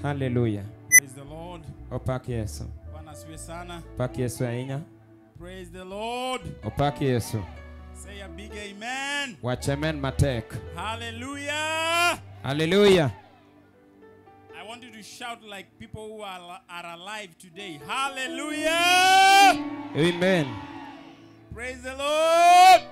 Hallelujah. Praise the Lord. Opaki Yesu. Bwana asifiwe sana. Opaki Yesu ainya. Praise the Lord. Opaki Yesu. Say a big amen. Wachemen matek. Hallelujah. Hallelujah. I want you to shout like people who are alive today. Hallelujah. Amen. Praise the Lord.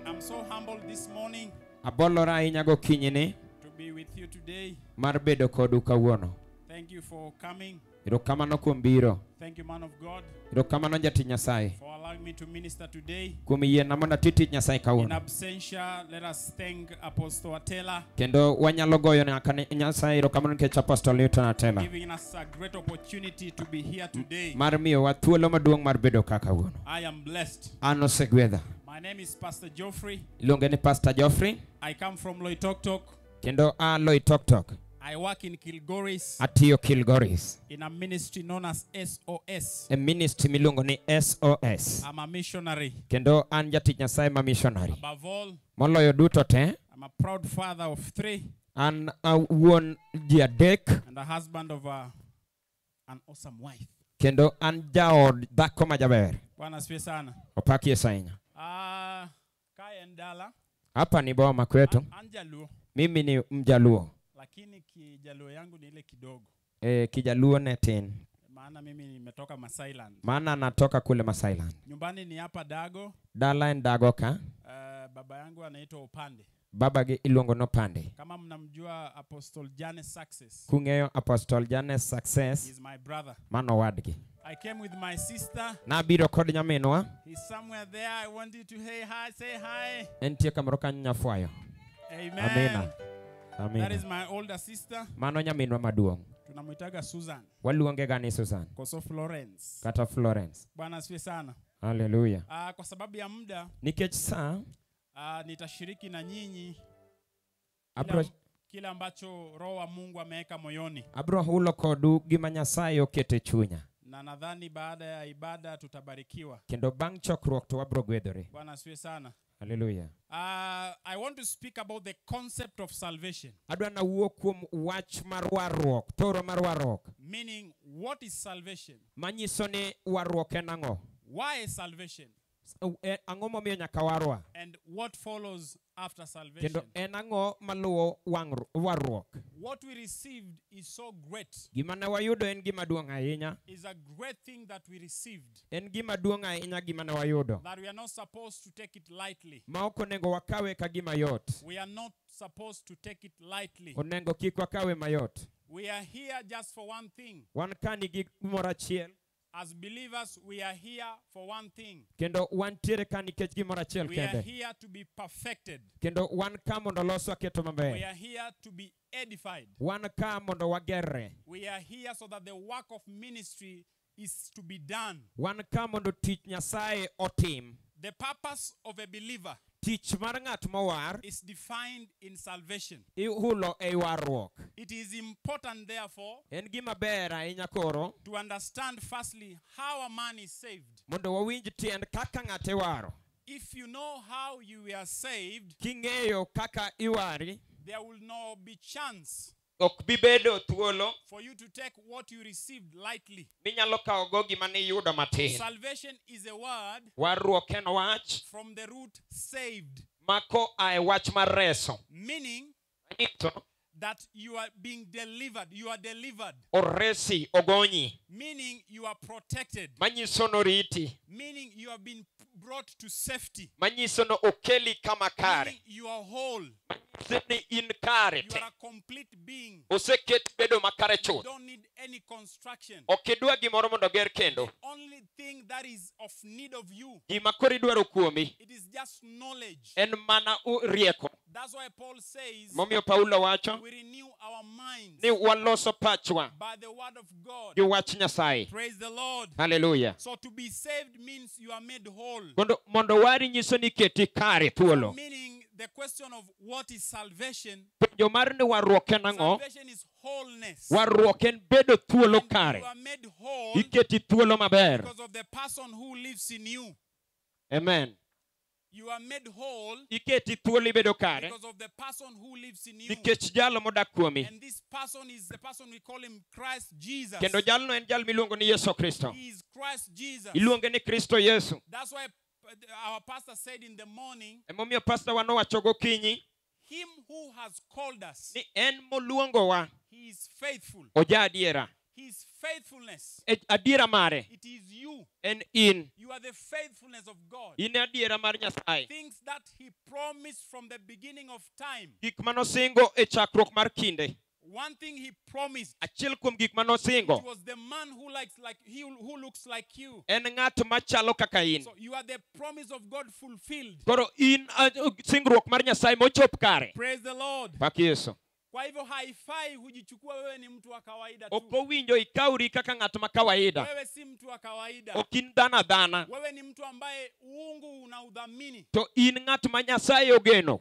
I'm so humbled this morning Abolora ainya gokinyini. to be with you today. Mar bedo kodu kawuono. Thank you for coming. Erokamano kuom biro. Thank you, man of God, Erokamano jatich Nyasaye. for allowing me to minister today. Kuom yiena mondo atii tich Nyasaye In kawuono. absentia, let us thank Apostle Atela, Kendo wanyalo goyo nyaka ne Nyasaye erokamano nikech Apostle Newton Atela. giving us a great opportunity to be here today. Mar miyowa thuolo maduong' mar bedo ka kawuono. I am blessed. An osegwedha. My name is Pastor Geoffrey. Iluonge ni Pastor Geoffrey. I come from Loitoktok. Kendo Loitoktok. I work in Kilgoris Atiyo Kilgoris. in a ministry known as SOS. E ministry miluongo ni SOS. I'm a missionary. Kendo an jatich Nyasaye ma missionary. Above all, Moloyo duto te, I'm a proud father of 3 an wuon ji adek. and a husband of an awesome wife. Kendo an jaod dhako ma jaber. Bwana asifiwe sana. Opaki Yesu ahinya. Kaya ndala. Hapa ni boma kwetu. Anjaluo. Mimi ni Mjaluo. Lakini kijaluo yangu ni ile kidogo. Kijaluo ne tin. Maana mimi nimetoka Masailand. Maana natoka kule Masailand. Nyumbani ni hapa Dago. Dala en Dago ka. Baba yangu anaitwa Upande. Baba gi iluongo n'Opande. Kama mnamjua Apostle Janes Success. Kung'eyo Apostle Janes Success. He's my brother. Mano wadgi. I came with my sister. Nabiro kod nyaminwa. He's somewhere there. I want you to say hi. Entie kamoro kanyo nyafwayo. Amen. Amina. That Amina. is my older sister. Mano nyaminwa maduong'. Tunamuitaga Susan. Waluonge gani Susan? Koso Florence. Kata Florence. Bwana asifiwe sana. Hallelujah. Kwa sababu ya muda, Nikech saa nitashiriki na nyinyi kila ambacho Roho wa Mungu ameweka moyoni. Abro hulo kodu gima Nyasaye okete chunya. Na nadhani baada ya ibada tutabarikiwa. Kendo bang' chokruok to wabro gwedhore. Bwana asifiwe sana. Hallelujah. I want to speak about the concept of salvation. Adwa na wuo kuom wach mar warruok, thoro mar warruok. Meaning, what is salvation? Manyiso ni warruok en ang'o? Why is salvation? Ang'o momiyo nyaka warwa? And what follows after salvation? Kendo en ang'o maluwo warruok? What we received is so great. Gima ne wayudo en gima duong' ahinya. Is a great thing that we received. En gima duong' ahinya gima ne wayudo. That we are not supposed to take it lightly. Ma ok onego wakawe ka gima yot. We are not supposed to take it lightly. Onego kik wakawe mayot. We are here just for one thing. Wan kani gi gimoro achiel. As believers, we are here for one thing. Kendo wantiere ka nikech gimoro achiel We are kende. here to be perfected. Kendo wan ka mondo loswa keto We maber. are here to be edified. Wan ka mondo wagerre. We are here so that the work of ministry is to be done. Wan ka mondo tich Nyasaye otim. The purpose of a believer Tich mar ng'at mowar is defined in salvation. ihulo e warruok. It is important, therefore, En gima ber ahinya koro to understand firstly how a man is saved. mondo wawinj tiend kaka ng'ate waro. If you know how you were saved, King'eyo kaka iwari, there will no be chance ok bibedo thuolo for you to take what you received lightly. minyalo kawogo gima niyudo matin. Salvation is a word Warruok en wach from the root saved, mako ae wach mar reso. meaning Manyiso that you are being delivered. You are delivered, oresi ogonyi. meaning you are protected, Manyiso noriti. meaning you have been brought to safety, Manyiso no okeli kama kare. meaning you are whole. Manyiso ni in kare You te. are a complete being. Oseket bedo makare You chuth. don't need any construction. Ok idwa gimoro mondo ger kendo. Only thing that is of need of you, Gima koro idwaro kuomi it is just knowledge. en mana rieko. That's why Paul says Momiyo Paulo wacho we renew our minds ni waloso pachwa by the word of God. gi wach Nyasaye. Praise the Lord. Hallelujah. So to be saved means you are made whole. Mondo wari nyiso ni keti kare thuolo. Meaning the question of what is salvation? Penjo mar ni warruok en ang'o? Salvation is wholeness. Warruok en bedo thuolo And kare. you are made whole Iketi thuolo maber. because of the person who lives in you. Amen. You are made whole iketi thuolo ibedo kare because of the person who lives in you. nikech jalo modak kuomi. And this person is the person we call him Christ Jesus. Kendo jalno en jal miluongo ni Yesu Kristo. He is Christ Jesus. Iluonge ni Kristo Yesu. That's why our pastor said in the morning, Emomiyo pastor wa nowacho gokinyi him who has called us, ni en moluongowa he is faithful. oja adiera. His faithfulness, Adiera mare it is you. en in. You are the faithfulness of God. In adiera mar Nyasaye. Things that he promised from the beginning of time. Gik manosingo e chakruok mar kinde. One thing he promised, Achiel kuom gik it manosingo was the man who looks like you. en ng'at machalo kaka in. So you are the promise of God fulfilled. Koro in singruok mar Nyasaye mochop kare. Praise the Lord. Pak Yesu. Kwa hivyo haifai hujichukua wewe ni mtu wa kawaida Ok tu. owinjo ikawri kaka ng'at ma kawaida. Wewe si mtu wa kawaida. Ok in dhano adhana. Wewe ni mtu ambaye uungu unaudhamini. To in ng'at ma Nyasaye ogeno.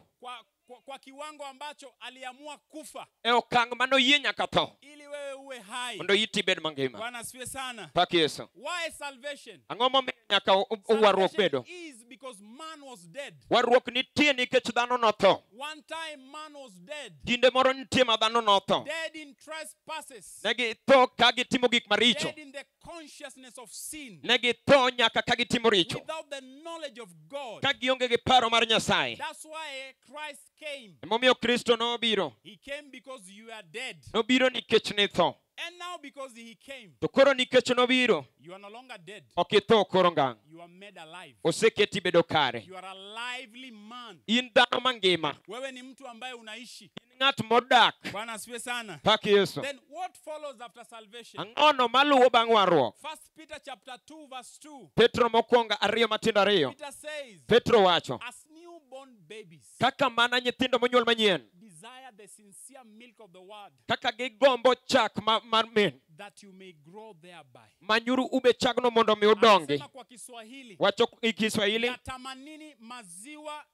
Kwa kiwango ambacho aliamua kufa. E okang' manoyie nyaka tho. Ili wewe uwe hai. Mondo iti bed mangima. Bwana asifiwe sana. Pak Yesu. Why salvation? Ang'o momiyo nyaka warruok bedo? Salvation is because man was dead. Warruok nitie nikech dhano notho. One time man was dead. Kinde moro nitie ma dhano notho. Dead in trespasses. Ne githo ka gitimo gik maricho. Dead in the consciousness of sin. Ne githo nyaka ka gitimo richo. Without the knowledge of God. Ka gionge gi paro mar Nyasaye. That's why Christ came. Emomiyo Kristo nobiro. He came because you are dead. Nobiro nikech nitho. And now because he came, To koro nikech nobiro, you are no longer dead. ok itho koro ngang'. You are made alive. Oseketi bedo kare. You are a lively man. In dhano mangima. Wewe ni mtu ambaye unaishi. In ng'at modak. Bwana asifiwe sana. Pak Yesu. Then what follows after salvation? Ang'ono maluwo bang' warruok. 1 Peter chapter 2 verse 2. Petro mokwongo 2 matindo 2. Peter says, Petro wacho. as newborn babies, Kaka mana nyithindo monyuol manyien. desire the sincere milk of the word, Kaka gigombo chak mar min. that you may grow thereby. Manyuru ube chagno mondo mi udongi. Anasema kwa Kiswahili, Wacho Kiswahili. yatamanini maziwa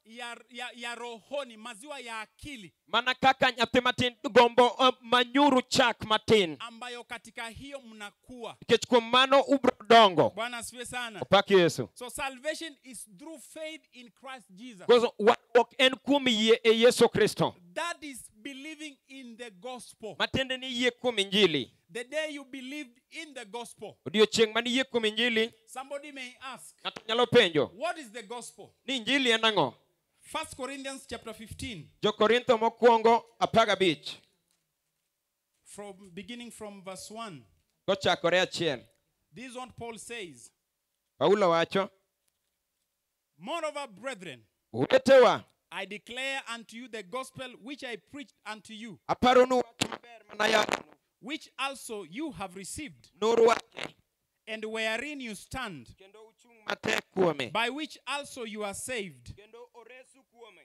ya rohoni, maziwa ya akili, Mana kaka nyathi matin gombo manyuru chak matin. ambayo katika hiyo mnakuwa. Nikech kuom mano ubro dongo. Bwana asifiwe sana. Pak Yesu. So salvation is through faith in Christ Jesus. Koso warruok en kuom yie e Yesu Kristo. That is believing in the gospel. Matiende ni yie kuom Injili. The day you believed in the gospel, Odiochieng' mani yie kuom Injili, somebody may ask, ng'ato nyalo penjo. what is the gospel? Ni Injili en ang'o? 1 Corinthians chapter 15, Jo-Korintho mokwongo 15. beginning from verse 1. Kochakore 1. This is what Paul says. Paulo wacho. Moreover, brethren, Uwetewa. I declare unto you the gospel which I preached unto you, Aparonu wach maber manayalonu. which also you have received, Noru wach. and wherein you stand, Kendo uchung' matek kuome. by which also you are saved, Kendo oresu kuome.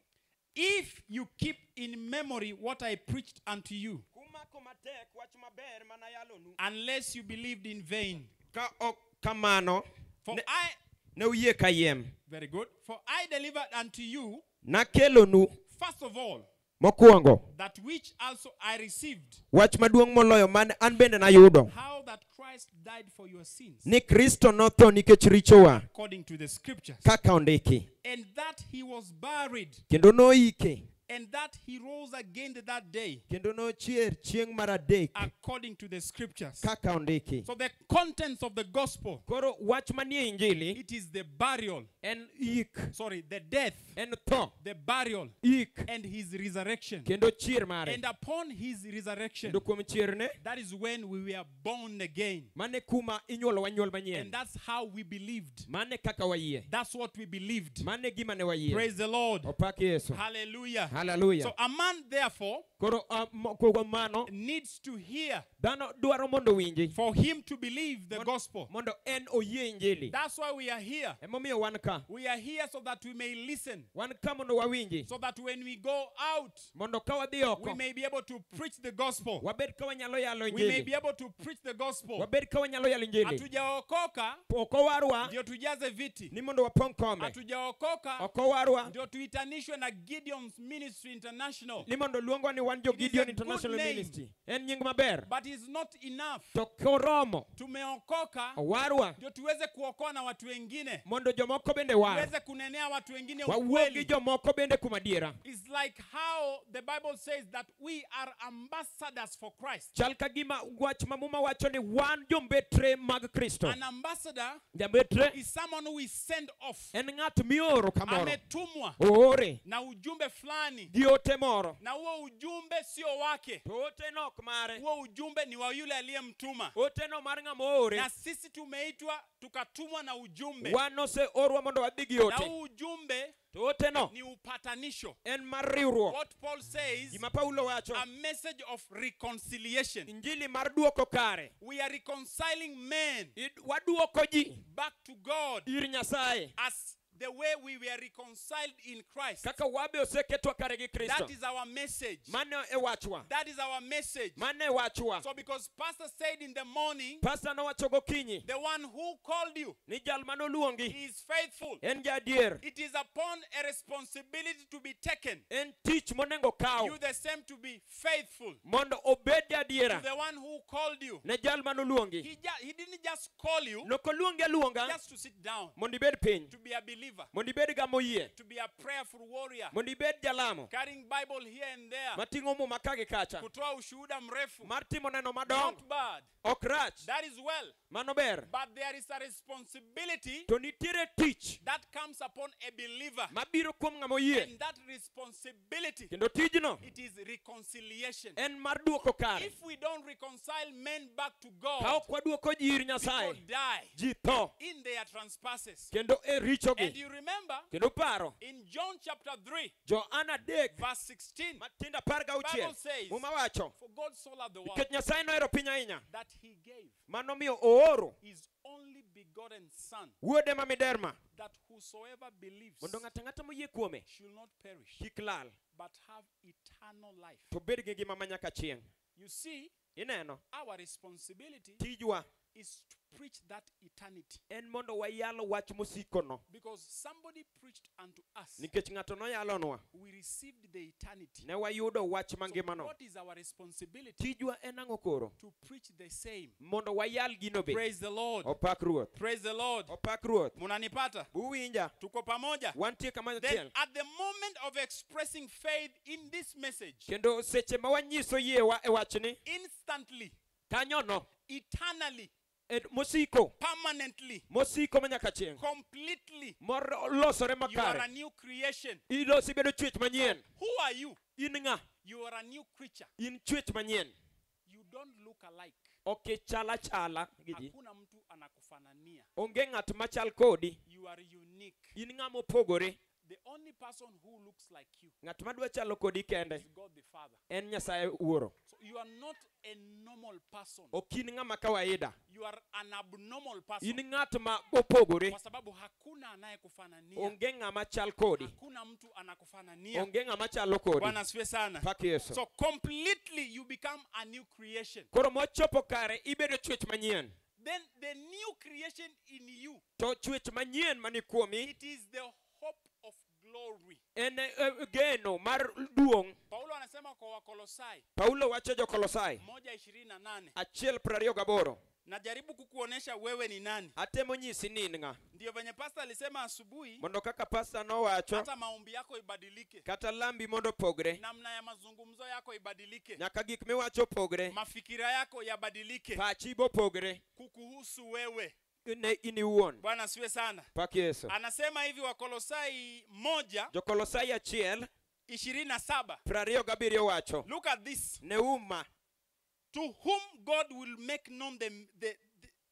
if you keep in memory what I preached unto you, Kumako matek wach maber manayalonu. unless you believed in vain. Ka ok kamano, For ne I, uyie kayiem. very good, for I delivered unto you, Nakelonu first of all, mokwongo. that which also I received, Wach maduong' moloyo mane an bende nayudo. how that Christ died for your sins, Ni Kristo notho nikech richowa. according to the scriptures, Kaka ondiki. and that he was buried, Kendo noike. and that he rose again that day, Kendo nochier chieng' mar adek. according to the scriptures. Kaka ondiki. So the contents of the gospel, Koro wach manie Injili it is the burial, en the death, en tho, the burial, ik, and his resurrection. kendo chier mare. And upon his resurrection, Kendo kuom chierne, that is when we were born again. mane kuma inyuolowa nyuol And manyien. that's how we believed. Mane kaka wayie. That's what we believed. Mane gima ne wayie. Praise the Lord. Opak Yesu. Hallelujah. Hallelujah. So a man, therefore, Koro kuom mano, needs to hear dhano dwaro mondo winji. for him to believe the gospel. Mondo en oyie Injili. That's why we are here. Emomiyo wan ka. We are here so that we may listen. Wan ka mondo wawinji. So that when we go out, Mondo ka wadhi we oko, may be able to preach the gospel. wabed ka wanyalo yalo We may Injili. be able to preach the gospel. Wabed ka wanyalo yalo Injili. Hatujaokoka Oko warwa ndio tujaze viti. ni mondo wapong' kombe. Hatujaokoka Oko warwa ndio tuitanishwe na Gideon's Ministry International. ni mondo luongwa ni wan jo It is Gideon a good International name. Ministry. En nying maber. But is not enough. to koromo Tumeokoka warwa ndio tuweze kuokoa na watu wengine. mondo jomoko bende war Tuweze kunenea watu wengine wawuogi ukweli. jomoko bende kumadiera. It's like how the Bible says that we are ambassadors for Christ. Chal ka gima wach mamuma wacho ni wan jombetre mag Kristo. An ambassador Jambetre is someone who is sent off. en ng'at mioro kamoro. Ametumwa Oore na ujumbe fulani. gi ote moro. Na huo ujumbe sio wake. To ote no ok mare. Huo ujumbe ni wa yule aliyemtuma. Ote no mar ng'ama oore. Na sisi tumeitwa tukatumwa na ujumbe. Wan oseorwa mondo wadhi gi Na ote. huu ujumbe To ote no ni upatanisho. en mar riwruok. What Paul says, Gima Paulo wacho. a message of reconciliation. Injili mar duoko kare. We are reconciling men Waduoko ji back to God ir Nyasaye. as the way we were reconciled in Christ. Kaka wabe oseketwa kare gi Kristo. That is our message. Mano e wachwa. That is our message. Mano e wachwa. So because Pastor said in the morning, Pastor nowacho gokinyi the one who called you ni jal manoluongi he is faithful. en jadier. It is upon a responsibility to be taken. En tich monengo kaw You the same to be faithful mondo obed to jadiera the one who called you. ne jal manoluongi. He didn't just call you Nokoluongi aluonga just to sit down, mondo ibed piny, to be a believer, mondo ibed gamo yie, to be a prayerful warrior, mondo ibed jalamo carrying Bible here and there, mating'o muma ka gi kacha, kutoa ushuhuda mrefu. mar timo neno madongo. Not bad. Ok rach, That is well. mano ber. But there is a responsibility To nitiere tich that comes upon a believer. mabiro kuom ng'ama oyie. And that responsibility, Kendo tijno it is reconciliation. en mar duoko kare. If we don't reconcile men back to Ka God, ok waduoko ji ir people Nyasaye, die ji tho in their trespasses. kendo e And richogi. you remember Kendo paro in John chapter 3, Johana 3 verse 16, matindo 16 Bible says, muma wacho for God so loved the world nikech Nyasaye nohero piny ahinya that he gave mano miyo ooro his only begotten Son, wuode ma miderma that whosoever believes mondo ng'ato ang'ata moyie kuome should not perish, kik lal but have eternal life. to bed gi ngima manyaka chieng'. You see, Ineno our responsibility tijwa is to preach that eternity. en mondo wayalo wach mosikono, Because somebody preached unto us, nikech ng'ato noyalonwa we received the eternity. ne wayudo wach So mangimano. what is our responsibility? Tijwa en ang'o koro? To preach the same. Mondo wayal gino be. Praise the Lord. Opak Ruoth, Praise the Lord. opak Ruoth. Munanipata? Uwinja, Tuko pamoja? wantie kama Then achiel. at the moment of expressing faith in this message, Kendo seche ma wanyiso yiewa e wachni, instantly, kanyono, eternally, mosiko, permanently, mosiko manyaka chieng', completely, molosore you are a makare, new creation. ilosi bedo chwech manyien. Who are you? In ng'a? You are a new creature. In chwech manyien. You don't look alike. Ok chala chala gi ji. Hakuna mtu anakufanania. Onge ng'at machal kodi. You are unique. In ng'ama opogore. The only person who looks like you Ng'at madwa chalo kodi kende is God the Father. en Nyasaye Wuoro. So you are not a normal person. Ok in ng'ama kawaida. You are an abnormal person. In ng'at ma opogore. Kwa sababu hakuna anayekufanania. Onge ng'ama chal kodi. Hakuna mtu anakufanania. Onge ng'ama chalo kodi. Bwana asifiwe sana. Pak Yesu. So completely you become a new creation. Koro mochopo kare ibedo chwech manyien. Then the new creation in you, To chwech manyien mani kuomi it is the hope of glory. en geno mar duong'. Paulo anasema kwa Wakolosai Paulo wacho jo-Kolosai 1:28. 1:28. Najaribu kukuonesha wewe ni nani. Atemo nyisi ni in ng'a. Ndio venye pastor alisema asubuhi, Mondo kaka pastor nowacho, hata maombi yako ibadilike. kata lambi mondo opogre. Namna ya mazungumzo yako ibadilike. Nyaka gik miwacho opogre. Mafikira yako yabadilike Pachi bopogre. kukuhusu wewe. Ne in iwuon. Bwana asifiwe sana. Pak Yesu. Anasema hivi Wakolosai 1:27. Jo-Kolosai 1:27 wacho. Look at this. Neuma, To whom God will make known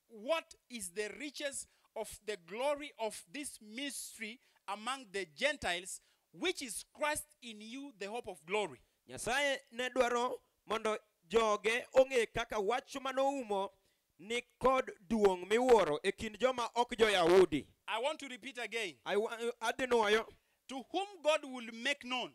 what is the riches of the glory of this mystery among the Gentiles, which is Christ in you, the hope of glory. Nyasaye ne dwaro mondo joge ong'e kaka wach manoumo ni kod duong' miwuoro e kind joma ok jo-Yahudi. I want to repeat again. Adhi nuoyo. To whom God will make known.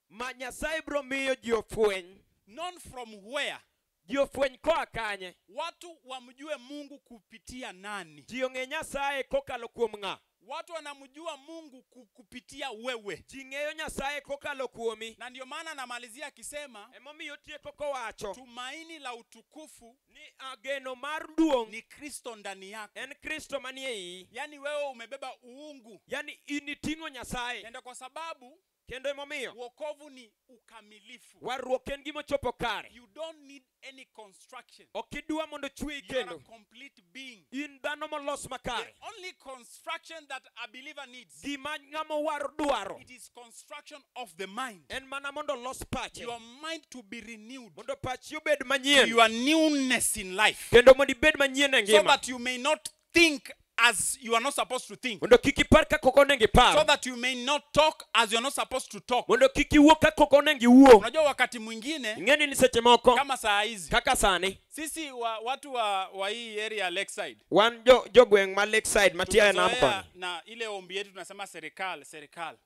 Ma Nyasaye bro miyo ji ofweny. Known from where? Ji ofweny koa kanye. Watu wamjue Mungu kupitia nani? Ji ong'e Nyasaye kokalo kuom ng'a. Watu wanamjua Mungu kupitia wewe. ji ng'eyo Nyasaye kokalo kuomi. Na ndio maana anamalizia akisema Emomiyo tieko kowacho tumaini la utukufu ni ageno mar duong' ni Kristo ndani yako. en Kristo manie iyi. Yani wewe umebeba uungu. Yani initing'o Nyasaye. Ndio kwa sababu Kendo emomiyo wokovu ni ukamilifu. warruok en gima chopo kare. You don't need any construction. Ok idwa mondo chwe You are a kendo. complete being. In dhano molos The makare. only construction that a believer needs, Gima ng'ama war dwaro it is construction of the mind. en mana mondo los pache. Your mind to be renewed. Mondo pachi obed manyien. Your newness in life. Kendo mondo ibed manyien e So ngima. that you may not think as you are not supposed to think. Mondo kik ipar ka kok onengo So ipar. that you may not talk as you are not supposed to talk. Mondo kik iwuo ka kok onengo iwuo. Unajua wakati mwingine Ing'eni ni seche moko kama saa hizi kaka sani sisi watu wa hii area Lakeside wan jogweng' ma Lakeside matia nam tumezoea koni. na ile ombi yetu tunasema serikali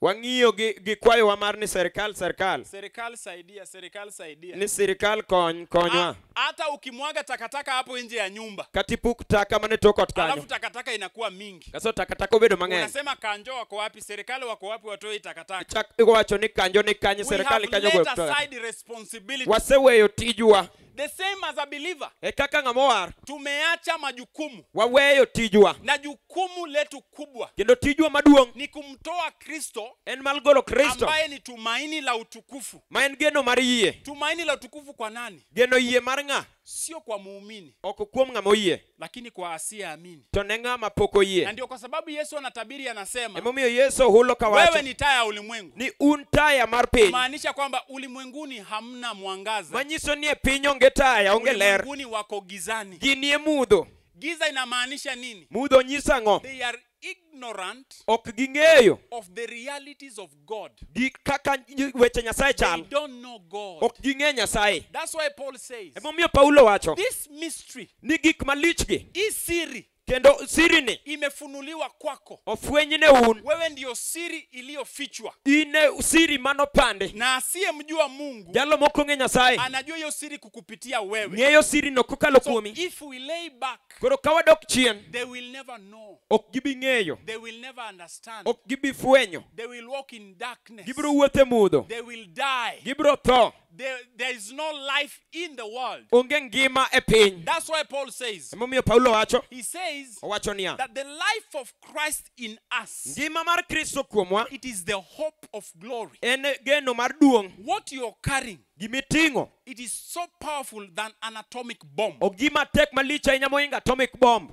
Wang'iyo gi kwayowa mar ni serikal saidia ni sirikal konywa. hata ukimwaga takataka hapo nje ya nyumba Katipuk taka mane tok ot alafu kanyo. takataka inakuwa mingi, Kaso takataka obedo mang'eny. unasema kanjo wako wapi, serikali wako wapi watoe takataka? Chak iwacho ni kanjo ni kanye We serikal have kanyo let go. aside responsibility. Waseweyo tijwa. The same as a believer, E kaka ng'ama war tumeacha majukumu, waweyo tijwa. na jukumu letu kubwa Kendo tijwa maduong' ni kumtoa Kristo en mal golo Kristo ambaye ni tumaini la utukufu. ma en geno mar yie. Tumaini la utukufu kwa nani? Geno yie mar ng'a? Sio kwa muumini, Ok kuom ng'ama oyie, lakini kwa asiyeamini. to ne ng'ama pok Na oyie. ndio kwa sababu Yesu anatabiri, anasema Emomiyo Yesu hulo kawacho wewe ni taa ya ulimwengu. ni un taya mar piny. Maanisha kwamba ulimwenguni hamna mwangaza. Manyiso ni e piny onge taya, onge ler. Ulimwenguni wako gizani. Ginie mudho. Giza inamaanisha nini? Mudho nyiso ang'o? They are ignorant Ok ging'eyo of the realities of God. gi kaka weche Nyasaye They chal. don't know God. Ok ging'e Nyasaye. That's why Paul says, Emomiyo Paulo wacho this mystery, ni gik malichgi hii siri kendo sirini imefunuliwa kwako. ofwenyne un. Wewe ndio siri iliyofichwa. Ine siri manopande. Na asiyemjua Mungu Jalo moko ng'e Nyasaye anajua hiyo siri kukupitia wewe. ng'eyo siri no kokalo So kuomi. if we lay back, Koro ka wadok chien they will never know. ok gibi ng'eyo, They will never understand. ok gibi fwenyo, They will walk in darkness. gibiro wuotho e mudho, They will die. gibiro tho, There is no life in the world. onge ngima e piny. That's why Paul says, Emomiyo Paulo wacho, he says owacho niya, that the life of Christ in us, ngima mar Kristo kuomwa it is the hope of glory. en geno mar duong'. What you're carrying, Gimiting'o it is so powerful than an atomic bomb. ok gima tek malich ahinya mohingo atomic bomb.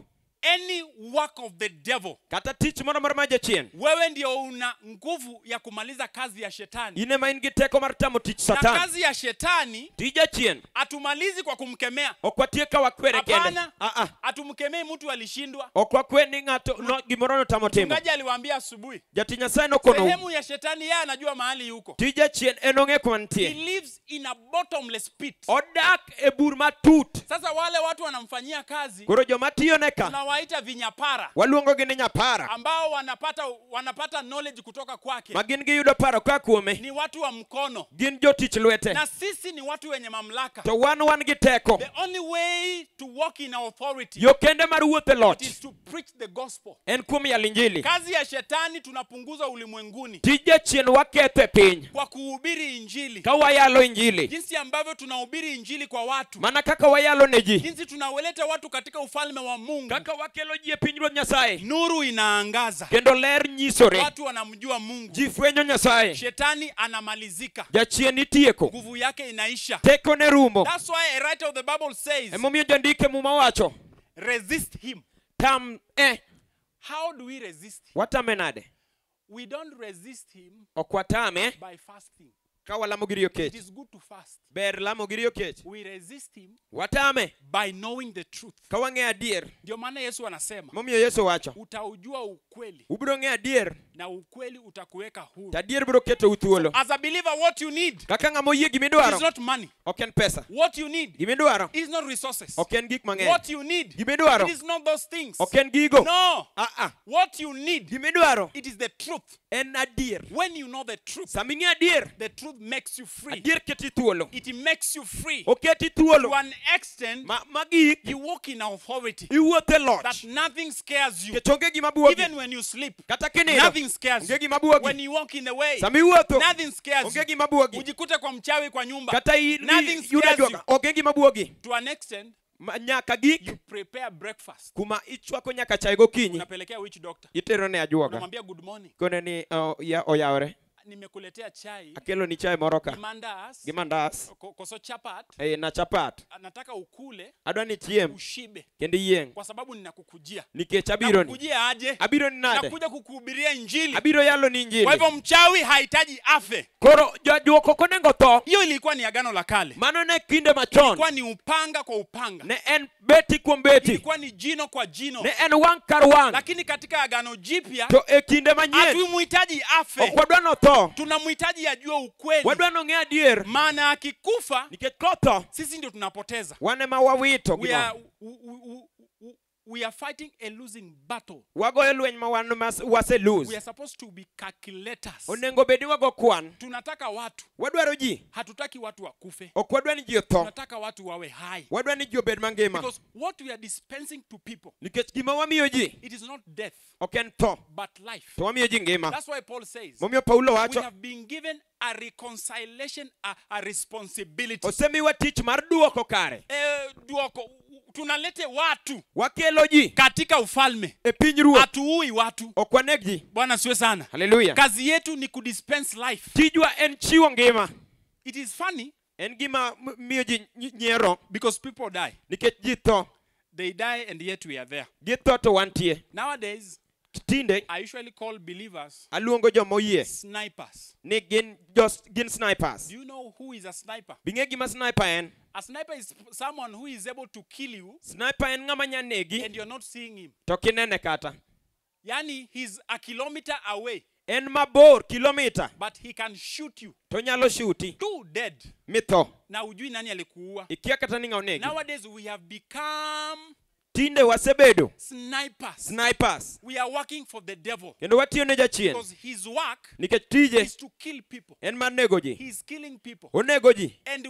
Any work of the devil, Kata tich moro mar majachien, wewe ndio una nguvu ya kumaliza kazi ya shetani. in ema in gi teko mar tamo tich Na Satan. kazi ya shetani Tij achien hatumalizi kwa kumkemea. ok watiek ka wakwere kende. Hapana, hatumkemei mtu alishindwa. Ok wakwe ni ng'ato gimoro notamo timo. Mchungaji aliwaambia asubuhi, Jati Nyasaye nokono sehemu ya shetani yeye anajua mahali yuko. tij achien en ong'e kuma He nitie. lives in a bottomless pit. Odak e bur matut. Sasa wale watu wanamfanyia kazi Koro joma tiyone ka tunawaita vinyapara, waluongogi ni nyapara, ambao wanapata knowledge kutoka kwake. ma gin giyudo paro ka kuome. Ni watu wa mkono, Gin jotich lwete, na sisi ni watu wenye mamlaka. to wan gi teko. The only way to walk in authority, Yo kende mar wuoth e it loch is to preach the gospel. en kuom yalo injili. Kazi ya shetani tunapunguza ulimwenguni Tij achien waketho e piny kwa kuhubiri injili. ka wayalo injili. Jinsi ambavyo tunahubiri injili kwa watu, Mana kaka wayalo ne ji, jinsi tunawaleta watu katika ufalme wa Mungu, kaka wakelo ji e pinyruoth Nyasaye, nuru inaangaza, kendo ler nyisore. watu wanamjua Mungu, Ji fwenyo Nyasaye, shetani anamalizika, jachien itieko, nguvu yake inaisha. teko ne rumo. That's why a writer of the Bible says, Emomiyo jandike muma wacho, resist him. tam How do we resist him? watame nade? We don't resist him Ok watame by fasting. ka walamo gi riyo It kech. is good to fast. Ber lamo gi riyo kech. We resist him Watame by knowing the truth. ka wang'e adier. Ndio maana Yesu anasema, Momiyo Yesu wacho, utaujua ukweli ubiro ng'e adier, na ukweli utakuweka huru. to adier biro keto u thuolo. As a believer, what you need Kaka ng'ama oyie is gimidwaro not money. ok en pesa. What you need Gimidwaro is not resources. ok en gik mang'eny. What you need, Gimidwaro it is not those things. ok en gigo. No. Ah. What you need, Gimidwaro it is the truth. en adier. When you know the truth, Sama ing'e adier, the truth truth makes you free. adier keti thuolo It makes you free. oketi To thuolo an extent, magik you walk in authority. iwuothe loch That nothing scares you. nikech onge gima buogi Even when you sleep, kata kinindo nothing scares onge you. gima buogi When you walk in the way, sama iwuotho nothing scares onge you. gima buogi Ujikute kwa mchawi kwa nyumba. kata Nothing yuda scares juoga you. onge gima buogi To an extent, nyaka gik you prepare breakfast. kuma ichwako nyaka chai gokinyi Unapelekea witch doctor. itero ne ajuoga Unamwambia good morning. kone ni oyawre Nimekuletea chai. akelo ni chai moro ka Mandas. gi mandas Koso chapat. na chapat Nataka ukule. adwa ni chiem Ushibe. kendo yieng Kwa sababu ninakukujia. nikech abiro ni Nakukujia aje? abiro ni nade Nakuja kukuhubiria injili. abiro yalo ni Kwa injili hivyo mchawi hahitaji afe. koro jajuok ok onego tho Hiyo ilikuwa ni agano la kale. mano ne kinde machon Ilikuwa ni upanga kwa upanga. ne en beti kuom beti Ilikuwa ni jino kwa jino. ne en wang' kar wang' Lakini katika agano jipya to e kinde manyien hatumhitaji afe. ok wadwa notho Tunamhitaji ajue ukweli. wadwa nong'e adier Maana akikufa nikech kotho sisi ndio tunapoteza. wan ema wawito We are fighting a losing battle. wagoyo lweny ma wan waselose We are supposed to be calculators. onego bedi wago kwan Tunataka watu. wadwaro ji Hatutaki watu wakufe. ok wadwa ni ji otho Tunataka watu wawe hai. wadwa ni ji obed mangima Because what we are dispensing to people, nikech gima wamiyo ji it is not death, ok en tho but life. to wamiyo ji ngima That's why Paul says, momiyo Paulo we wacho have been given a reconciliation, a responsibility. osemiwa tich mar duoko kare Duoko, tunalete watu wakelo ji katika ufalme. e piny ruoth Hatuui watu. ok waneg ji Bwana siwe sana. haleluya Kazi yetu ni kudispense life. tijwa en chiwo ngima It is funny en gima miyo ji nyiero because people die. nikech ji tho They die and yet we are there. githo to wantie Nowadays, tinde I usually call believers aluongo joma oyie snipers. ni gin snipers Do you know who is a sniper? bing'e gima sniper en A sniper is someone who is able to kill you sniper en ng'ama nya negi and you're not seeing him. to kinene kata Yani, he's a kilometer away, en mabor kilomita but he can shoot you. to nyalo shuti Too dead. mitho Na ujui nani alikuua. ikia kata ni ng'aw negi Nowadays, we have become tinde wasebedo snipers. snipers We are working for the devil kendo watiyo ne jachien because his work nikech tije is to kill people. en mar nego ji He's killing people. onego ji And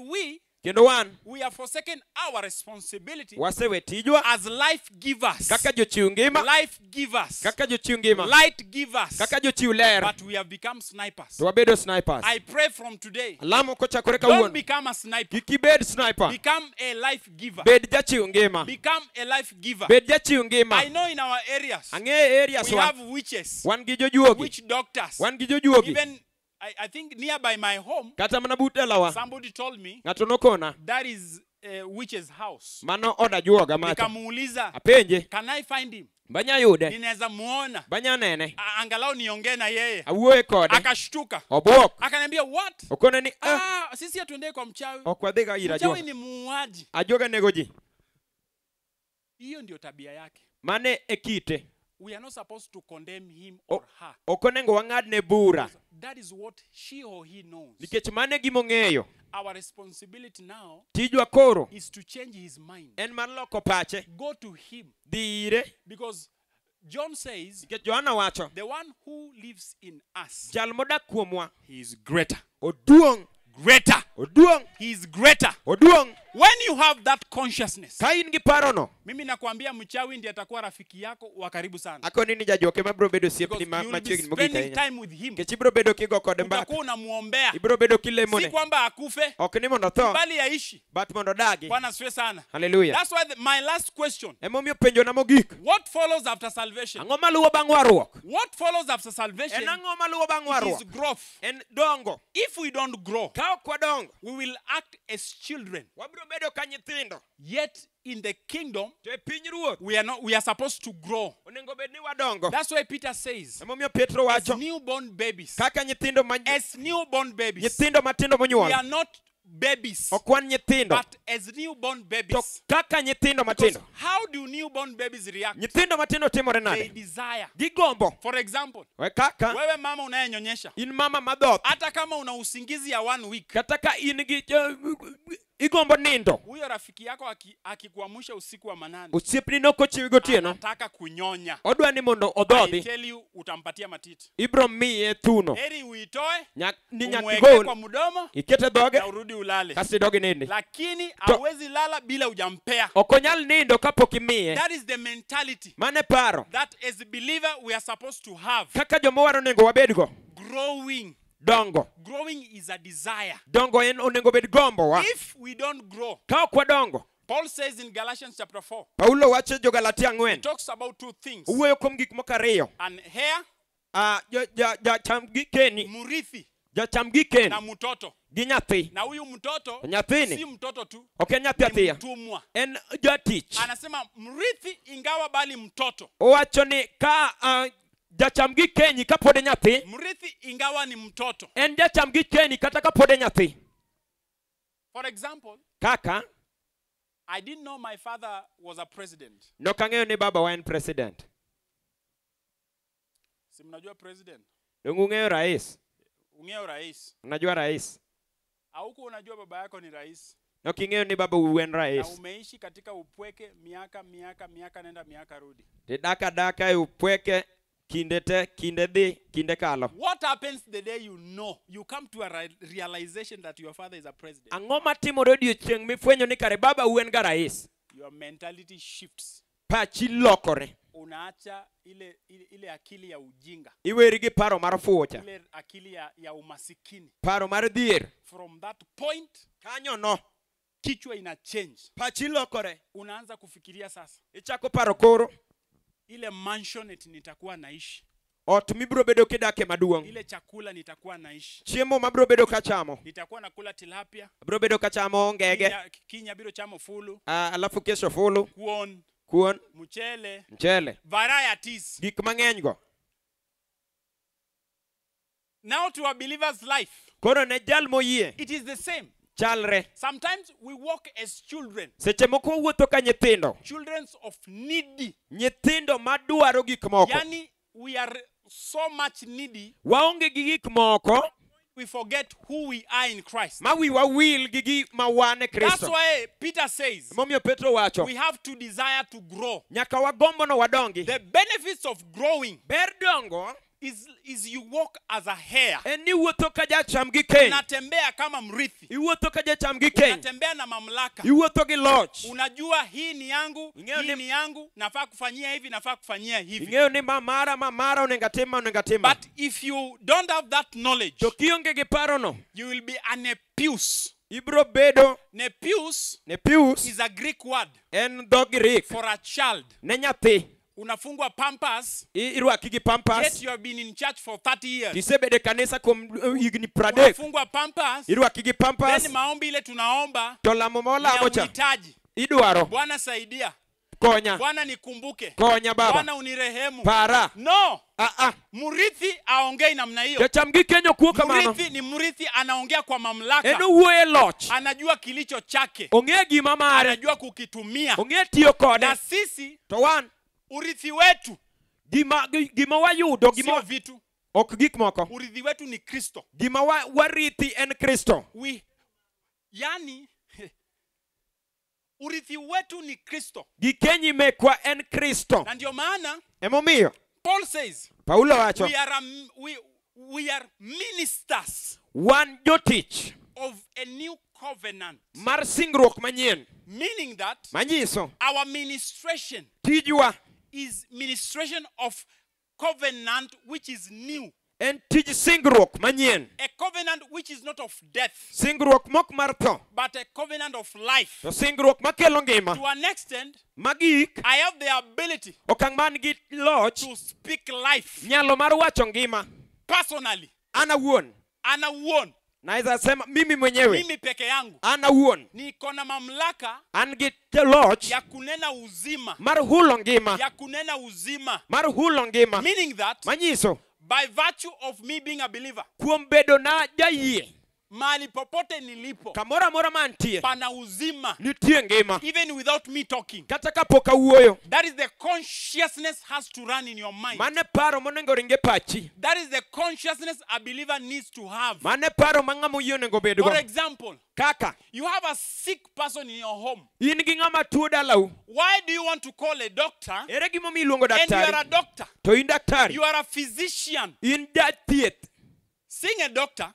kendo wan we have forsaken our responsibility wasewe tijwa as life givers. kaka jochiw ngima Life givers. kaka jochiw ngima Light givers. kaka jochiw ler But we have become snipers. to wabedo snipers I pray from today. alamo kochakore Don't kawuono become a sniper. kik ibed sniper Become a life giver. bed jachiw ngima Become a life giver. bed jachiw ngima I know in our areas ang'e areas we wa have witches, wan gi jojuogi witch doctors. wan gi jojuogi Even I think nearby my home, kata mana but dalawa somebody told me ng'ato nokona that is a witch's house. mano od ajuoga macha Nikamuuliza, apenje can I find him? banya yude Ninaweza muona. banya nene Angalau niongee na yeye. awuoye kode Akashtuka. obwok Akaniambia what? okone ni Sisi hatuendei kwa mchawi. ok wadhiga ir Mchawi ajuoga ni muuaji. ajuoga nego ji Hiyo ndio tabia yake. mane e kite We are not supposed to condemn him or her. ok onego wang'adne bura That is what she or he knows. nikech mane gimong'eyo Our responsibility now tijwa koro is to change his mind. en mar loko pache Go to him. dhi ire Because John says, nikech Johana wacho the one who lives in us, jal modak kuomwa he is greater. oduong' Greater. oduong' He is greater. oduong' When you have that consciousness, ka in gi parono mimi nakwambia mchawi ndiye atakuwa rafiki yako wa karibu sana. akoni ni jajuoke mabiro bedo Because osiepni you will be machiegni mogik spending ahinya time with him. nikech ibiro bedo kigo kode mbaka Utakuwa unamuombea. ibiro bedo Si kilemone kwamba akufe, ok ni mondo tho bali aishi. but mondo dagi Bwana asifiwe sana. haleluya That's why my last question, emomiyo penjona mogik what follows after salvation? ang'o maluwo bang' warruok What follows after salvation en ang'o maluwo bang' is warruok growth. en dongo If we don't grow, ka ok wadongo we will act as children. wabiro bedo ka nyithindo Yet in the kingdom, to e piny ruoth we are supposed to grow. onego bed ni wadongo That's why Peter says, emomiyo Petro as wacho newborn babies, kaka nyithindo as newborn babies, nyithindo matindo we monyuol are not babies, ok wan nyithindo but as newborn to babies. kaka nyithindo Because matindo how do newborn babies react? nyithindo matindo timore They nade desire. gigombo For example, we kaka wewe mama unayenyonyesha, in mama madhoth hata kama una usingizi ya 1 week, kata ka in gi igombo nindo. Huyo rafiki yako akikuamsha usiku wa manane, Osiepni nokochiwi gotieno. anataka kunyonya. Odwa ni mondo I odhodhi. tell you, utampatia matiti. Ibro miye thuno. Heri uitoe, Ni umweke nyakigol. kwa mdomo, Ikete dhoge. na urudi ulale. Kasi dogi nindi. Lakini hawezi lala bila ujampea. Okonyal nindo kapok imiye. That is the mentality Mane paro. that as a believer we are supposed to have. Kaka jomowaro nengo wabedgo. Growing. Dongo. Growing is a desire. Dongo en onengo bed gombo wa. If we don't grow, Ka ok wadongo. Paul says in Galatians chapter 4, Paulo wacho jo-Galatia he 4. talks about two things. Owuoyo kuom gik moko ariyo. An heir, Jacham gikeni. murithi, Jacham gikeni. na mtoto. Gi nyathi. Na huyu mtoto Nyathini. si mtoto tu, Ok en nyathi ni athiya. mtumwa. En jatich. Anasema mrithi ingawa bali mtoto. Owacho ni ka jacham gikeni kapod e nyathi. Mrithi ingawa ni mtoto. En jacham gikeni kata kapod e nyathi. For example, Kaka I didn't know my father was a president. nokang'eyo ni baba wa en president. Si mnajua president? Dongu ung'eyo rais. Ungeo rais. Unajua rais. Auko unajua baba yako ni rais. Noking'eyo ni baba en Na rais. umeishi katika upweke miaka nenda miaka rudi. Daka e upweke kinde te, kinde dhi, kinde kalo. What happens the day you know, you come to a realization that your father is a president? Ang'o matimore odiochieng' mifwenyo ni kare baba en ga rais? Your mentality shifts. Pachi lokore. Unaacha ile akili ya ujinga. Iweri gi paro mar fuocha. Ile akili ya umasikini. Paro mar dhier. From that point, Kanyo no. kichwa ina change. Pachi lokore. Unaanza kufikiria sasa. Ichako paro koro. Ile mansionette nitakuwa naishi. Ot mibro bedo kidake maduong'. Ile chakula nitakuwa naishi. Chiemo mabro bedo kachamo. Nitakuwa nakula tilapia. Bro bedo kachamo ngege. Kinya biro chamo fulu. Alafu kesho fulu. Kuon. Mchele. Varieties. Gik mang'eny go. Now to a believer's life, Koro ne jal moyie. it is the same. Chalre. Sometimes we walk as children. Seche moko wuotho ka nyithindo. Children of needy. Nyithindo madwaro gik moko. Yani we are so much needy. Waonge gi gik moko. We forget who we are in Christ. Ma wiwa wil gi gik ma wan e That's Kristo. why Peter says Momiyo Petro wacho. we have to desire to grow. Nyaka wagombo no wadongi. The benefits of growing Ber dongo. is you walk as a hare. En ni wuotho ka jacham gi keny. Unatembea kama mrithi. Iwuotho ka jacham gi keny. Unatembea na mamlaka. Iwuotho gi loch. Unajua hii ni yangu, Ingeo hii ni- ni yangu, nafaa kufanyia hivi, nafaa kufanyia hivi. Ing'eyo ni mamara onenga tima. But if you don't have that knowledge, To kionge gi paro no. you will be an epius. Ibro bedo. Nepius Nepius. is a Greek word En dho Grik. for a child. Ne nyathi. Unafungwa pampers, Irwaki gi yet pampas. you have been in church for 30 years. Tisebede kanisa kuom higni 30. Unafungwa pampers, Irwaki gi pampas. then maombi ile tunaomba To lamo ma ni ya olamo cha. uhitaji. Idwaro. Bwana saidia. Konya. Bwana nikumbuke. Konya baba. Bwana unirehemu. Para. No, Ah. murithi aongei namna hiyo. Jacham gi keny ok wuo kamano. Murithi ni murithi, anaongea kwa mamlaka. En owuoyo e loch. Anajua kilicho chake. Ong'e gima mare. Anajua kukitumia. Ong'e tiyo kode. Na sisi To wan. urithi wetu Gima wayudo. sio vitu. Ok gik moko. Urithi wetu ni Kristo. Gima warithi en Kristo. Yani urithi wetu ni Kristo. Gikenyi mekwa en Kristo. Na ndio maana Emomiyo. Paul says Paulo wacho. we are ministers Wan jotich. of a new covenant. Mar singruok manyien. Meaning that Manyiso. our ministration Tijwa. is ministration of covenant which is new. En tij singruok manyien. A covenant which is not of death, Singruok mok mar tho. but a covenant of life. To singruok makelo ngima. To an extent, Magik. I have the ability Okang' man gi loch. to speak life Nyalo mar wacho ngima. personally. Ana wuon. Naweza sema mimi mwenyewe. Mimi peke yangu. Ana wuon. Niko na mamlaka An gi loch. ya kunena uzima. Mar hulo ngima. Ya kunena uzima. Mar hulo ngima. Meaning that Manyiso. by virtue of me being a believer, Kuom bedo na jayie. Mahali popote nilipo kamora mora mantie pana uzima, nitie ngima even without me talking. kata kapok awuoyo. That is the consciousness has to run in your mind. Mane paro monengo ringe pachi. That is the consciousness a believer needs to have. Mane paro mang'ama oyie onego bedgo. For example, Kaka you have a sick person in your home. in gi ng'ama tuo dalau. Why do you want to call a doctor? Ere gimomiyo iluongo And you are a daktari? doctor. To in daktari. You are a physician. In jathieth. Seeing a doctor,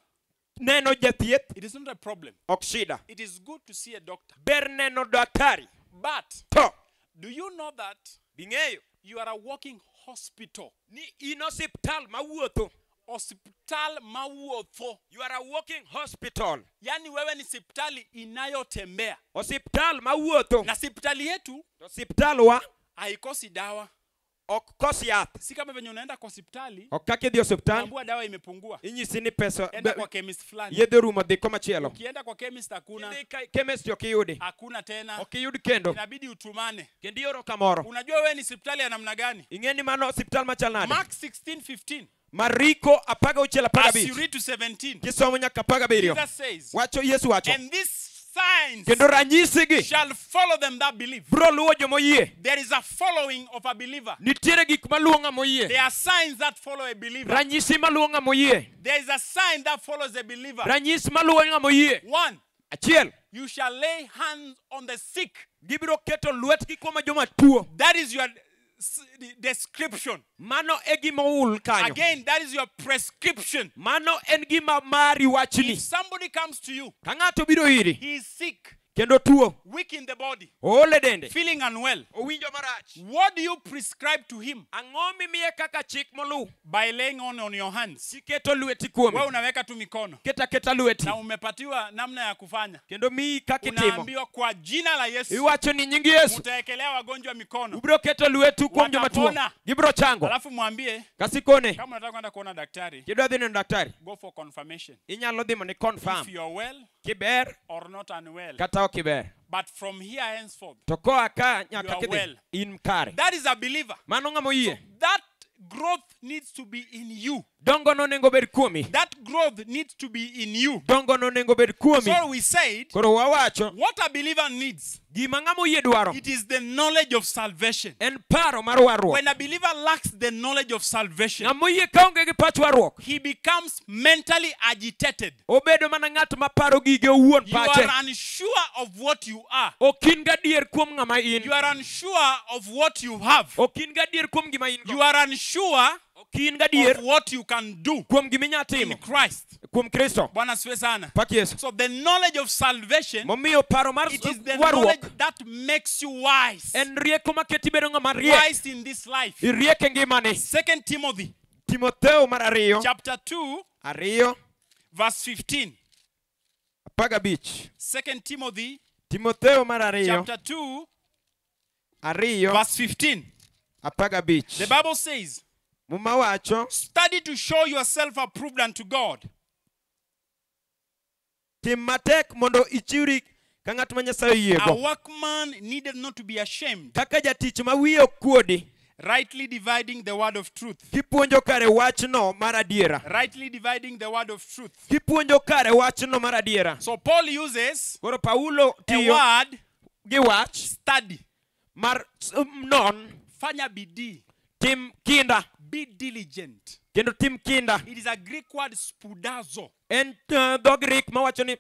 Neno jathieth it is not a problem. ok shida. It is good to see a doctor. Ber neno daktari. But To do you know that bing'eyo you are a walking hospital? ni in osiptal mawuotho. Hospital mawuotho. You are a walking hospital. Yani wewe ni hospitali inayotembea. Osiptal mawuotho. Na hospitali yetu Osiptal wa haikosi dawa. ok kos yath. Si kama venye unaenda kwa hospitali, Ok kaka idhi osiptal unaambiwa dawa imepungua. inyisi ni pesa Enda kwa chemist fulani. yedhe rumo dhi komachielo. Ukienda kwa chemist hakuna. Idhi chemist ok iyudi. Hakuna tena. Ok iyud kendo. Inabidi utumane. Kendo ioro kamoro. Unajua wewe ni hospitali ya namna gani? Ing'e ni mano osiptal machal nade? Mark 16:15. Mariko 16 As you 15. read to 17. Kisomo nyaka 17. Jesus says, Wacho Yesu wacho. and these signs Kendo ranyisi gi shall follow them that believe. bro luwo jomoyie. There is a following of a believer. Nitiere gik maluwo ng'ama oyie. There are signs that follow a believer. Ranyisi maluwo ng'ama oyie. There is a sign that follows a believer. Ranyisi maluwo ng'ama oyie. One, Achiel, you shall lay hands on the sick. gibiro keto lwetgi kuom joma tuo. That is your description. Mano e gima oul kanyo. Again, that is your prescription. Mano en gima mari wachni. If somebody comes to you, Ka ng'ato biro iri he is sick, kendo tuo, weak in the body, ool e dende, feeling unwell, owinjo marach. what do you prescribe to him? Ang'o mimiye kaka chik moluw? By laying on your hands. Iketo lweti Wewe kuome. unaweka tu mikono Keta keta lweti. na umepatiwa namna ya kufanya. Kendo miyi kaka itimo. Unaambiwa kwa jina la Yesu Iwacho ni nying Yesu. utaekelea wagonjwa mikono. Ubiro keto lwetu kuom joma tuo. Watapona. Gibiro chango. Alafu mwambie Kasikone. kama unataka kwenda kuona daktari, Kidwa dhi neno daktari. go for confirmation. Inyalo dhi mondo confirm. If you are well Kiber or not unwell. kata ok iber. But from here henceforth, To koa ka You nyaka are kidhi. well. In kare. that is a believer. Mano ng'ama oyie. That growth needs to be in you. Dongo nonengo bed kuomi. That growth needs to be in you. Dongo nonengo bed kuomi. So we said, Koro wawacho what a believer needs, gima ng'ama oyie dwaro it is the knowledge of salvation. en paro mar warruok. When a believer lacks the knowledge of salvation, Ng'ama oyie kaonge gi pach warruok, he becomes mentally agitated. obedo mana ng'at maparo gige owuon You pache. are unsure of what you are. Ok in gadier kuom ng'ama in. You are unsure of what you have. Ok in gadier kuom gima in go. You are unsure Ok in gadier of what you can do kuom gima inya in timo. Christ. Kuom Kristo. Bwana asifiwe sana. Pak Yesu. So the knowledge of salvation, Momiyo paro mar it is the knowledge warruok that makes you wise. en rieko maketi bedo ng'ama riek. Wise in this life. Iriek e ngimani. 2 Timothy Timotheo mar ariyo. chapter 2 Ariyo. verse 15. 15. 2 Timothy Timotheo mar ariyo. chapter 2 Ariyo. verse 15. 15. The Bible says, Muma wacho. study to show yourself approved unto God. Tim matek mondo ichiwri ka ng'at ma Nyasaye A oyiego. workman needed not to be ashamed, Kaka jatich ma wiye ok kuodi. rightly dividing the word of truth. Kipuonjo kare wachno mar adiera. Rightly dividing the word of truth. Kipuonjo kare wachno mar adiera. So Paul uses Koro Paulo a tiyo word, gi wach study. mar non. Fanya bidii. Tim kinda. Be diligent. Kendo tim kinda. It is a Greek word, spudazo. En dhog Grik mawacho ni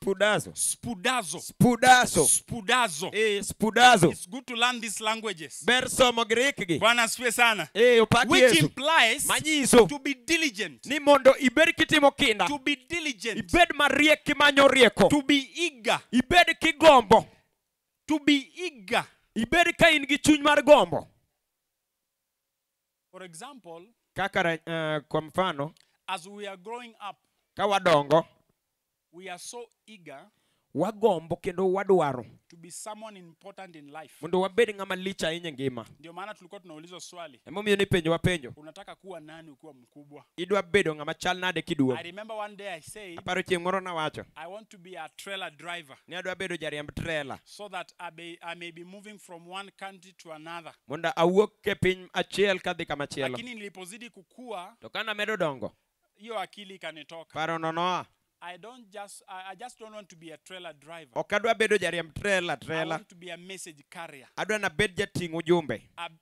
spudazo. Spudazo. Spudazo. Spudazo. Spudazo. It's good to learn these languages. Ber somo Grik gi. Bwana asifiwe sana. Opak Which Yesu. implies Manyiso to be diligent. ni mondo ibed kitimo kinda. To be diligent. Ibed mariek kimanyo rieko. To be eager. Ibed kigombo. To be eager. Ibed ka in gi chuny mar gombo. For example, Kaka kwa mfano, as we are growing up, ka wadongo, we are so eager wagombo kendo wadwaro to be someone important in life. mondo wabed ng'ama lich ahinya ngima. Ndio maana tulikuwa tunaulizwa swali, Emomiyo ni penjo wapenjo. unataka kuwa nani ukiwa mkubwa? Idwa bedo ng'ama chal nade kiduogo. I remember one day I said, Aparo chieng' moro nawacho I want to be a trailer driver ni adwa bedo jariemb trela so that I may be moving from one country to another. mondo awuok e piny achiel kadhi kamachielo. Lakini nilipozidi kukua, To kana medo dongo, hiyo akili ikanitoka. paro nonoa. I just don't want to be a trailer driver. okadwa bedo jariemb I trailer. want to be a message carrier. Adwa na bed jating'o ujumbe.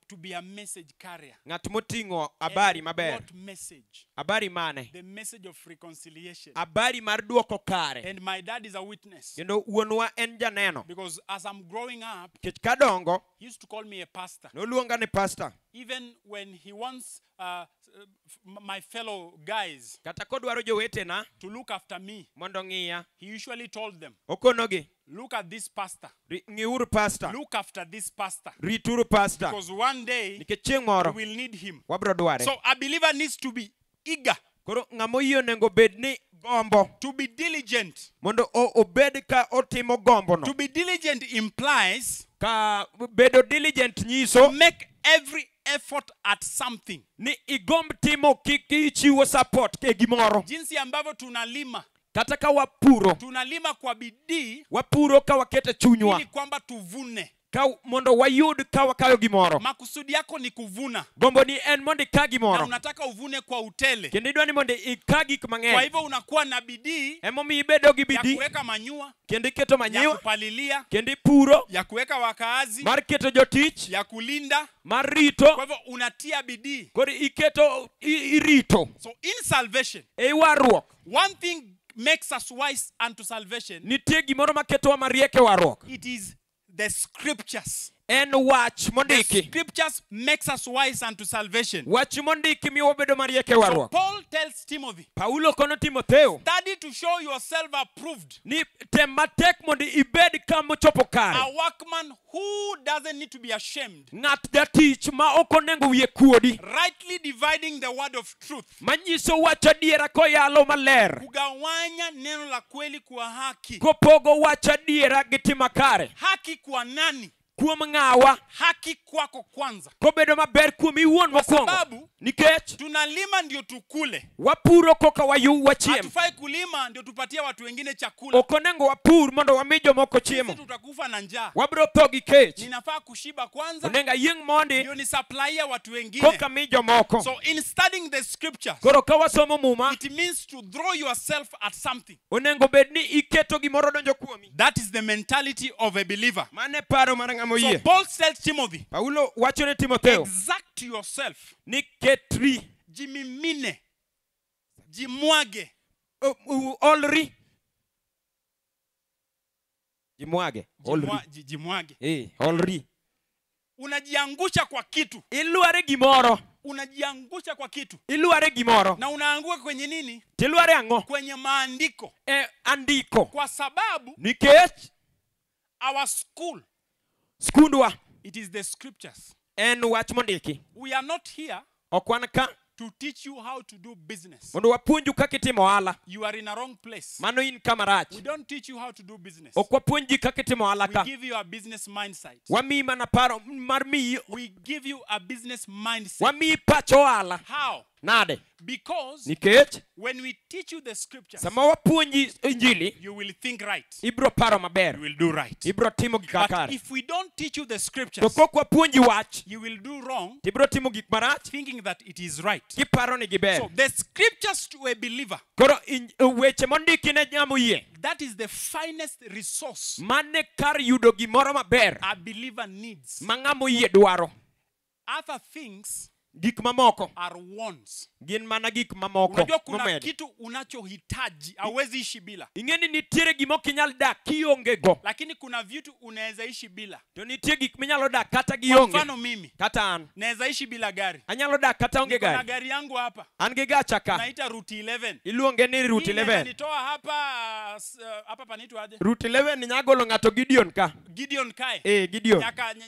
To be a message carrier. Ng'at moting'o habari And maber. what message? Habari mane? The message of reconciliation. Habari mar duoko kare. And my dad is a witness. Kendo wuonwa en janeno. Because as I'm growing up, Kech kadongo, he used to call me a pastor. noluonga ni pastor. Even when he wants my fellow guys Kata kodwaro jowetena to look after me, mondo ng'iya, he usually told them, okonogi, look at this pastor. ng'iuru pastor, Look after this pastor. rituru pastor. Because one day Nikech chieng' we moro will need him. wabro dware. So a believer needs to be eager, Koro ng'ama oyie onego bed ni gombo to be diligent. mondo obed ka otimo gombono. To be diligent implies Ka bedo diligent to nyiso make every effort at something. ni igomb timo kik ichiwo support ke gimoro. Jinsi ambavyo tunalima Kata ka wapuro kwa bidii wapuro ka wakete chunywa ili kwamba tuvune. ka mondo wayud ka wakayo gimoro. Makusudi yako ni kuvuna. Gombo ni en mondo ika Na gimoro. unataka uvune kwa utele. Kendo idwa ni mondo ika gik Kwa mang'eny. hivyo unakuwa na bidii Emomiyo ibedo gi ya bidii. kuweka manyua, Kendo iketo ya manyiwa. kupalilia, Kendo ipuro. ya kuweka wakaazi, Mar keto jotich. ya kulinda. Mar rito. Kwa hivyo unatia bidii. Koro iketo irito. So in salvation, E warruok. one thing makes us wise unto salvation. Nitie gimoro maketowa mariek e warruok. It is the scriptures. En wach The mondiki. scriptures makes us wise unto salvation. Wach mondiki miyo wabedo mariek e So warruok. Paul tells Timothy, Paulo kono Timotheo study to show yourself approved, ni tem matek mondo ibed kama ochopo kare. a workman who doesn't need to be ashamed, Ng'at jatich ma ok onego wiye kuodi. rightly dividing the word of truth, Manyiso wach adiera koyalo maler. kugawanya neno la kweli kwa haki. Kopogo wach adiera gi tim makare. Haki kwa nani? Kuom ng'awa. Haki kwako kwanza. Kobedo maber kuom iwuon mokwongo. sababu, Nikech tunalima ndio tukule. wapuro koka wachiem. Hatufai kulima ndio tupatie watu wengine chakula. Ok onego wapur mondo wami jomoko Sisi chiemo. tutakufa na njaa. Wabro tho gi kech. Ninafaa kushiba kwanza Onego ayieng' mondi ndio ni supply ya watu wengine. koka mi jomoko. So in studying the scriptures, Koro ka wasomo muma, it means to throw yourself at something. onego bed ni iketo gimoro donjo kuomi. That is the mentality of a believer. Mane paro mar ng'ama So oyie. Paul tells Timothy, Paulo wacho ne Timotheo exact yourself. ni ketri, Jimimine. Jimwage. olri. Jimwage. Olri. Jimwage. Olri. Unajiangusha kwa kitu. Iluare gimoro. Unajiangusha kwa kitu. Iluare gimoro. Na unaanguka kwenye nini? Tiluare ang'o? Kwenye maandiko. Andiko. Kwa sababu Nikech our school, skundwa it is the scriptures. en wach mondiki. We are not here Ok wan ka to teach you how to do business. mondo wapuonju kaka itimo ohala. You are in a wrong place. Mano in kama rach. We don't teach you how to do business. Ok wapuonji kaka itimo ohala We ka. give you a business mindset. Wamiyi mana paro mar miyi. We give you a business mindset. Wamiyi pacho ohala. How? Nade? Because Nikech when we teach you the scriptures, sama wapuonji injili, you will think right. ibro paro maber. You will do right. Ibro timo gik But makare. if we don't teach you the To scriptures, kok wapuonji wach, you will do wrong tibro timo gik marach, thinking that it is right. kiparo ni giber. So the scriptures to a believer, Koro weche mondiki ne ng'ama oyie. that is the finest resource Mane kar yudo gimoro maber a believer needs. ma ng'ama oyie dwaro. Other things Gik mamoko are wants. gin mana gik mamoko Unajua kuna momedi. kitu unachohitaji hauwezi ishi bila, Ing'eni nitiere gima ok inyal dak kionge go. lakini kuna vitu unaweza ishi bila. To nitie gik minyalo dak kata Kwa gionge. mfano mimi Kata an. naweza ishi bila gari. Anyalo dak kata onge Niko na gari. gari yangu hapa, An gi gacha ka. naita Route 11. Iluonge ni Route Hii inaweza 11. nitoa hapa panaitwa aje? Route 11 ni nyagolo ng'ato Gideon ka. Gideon Kai. Gideon.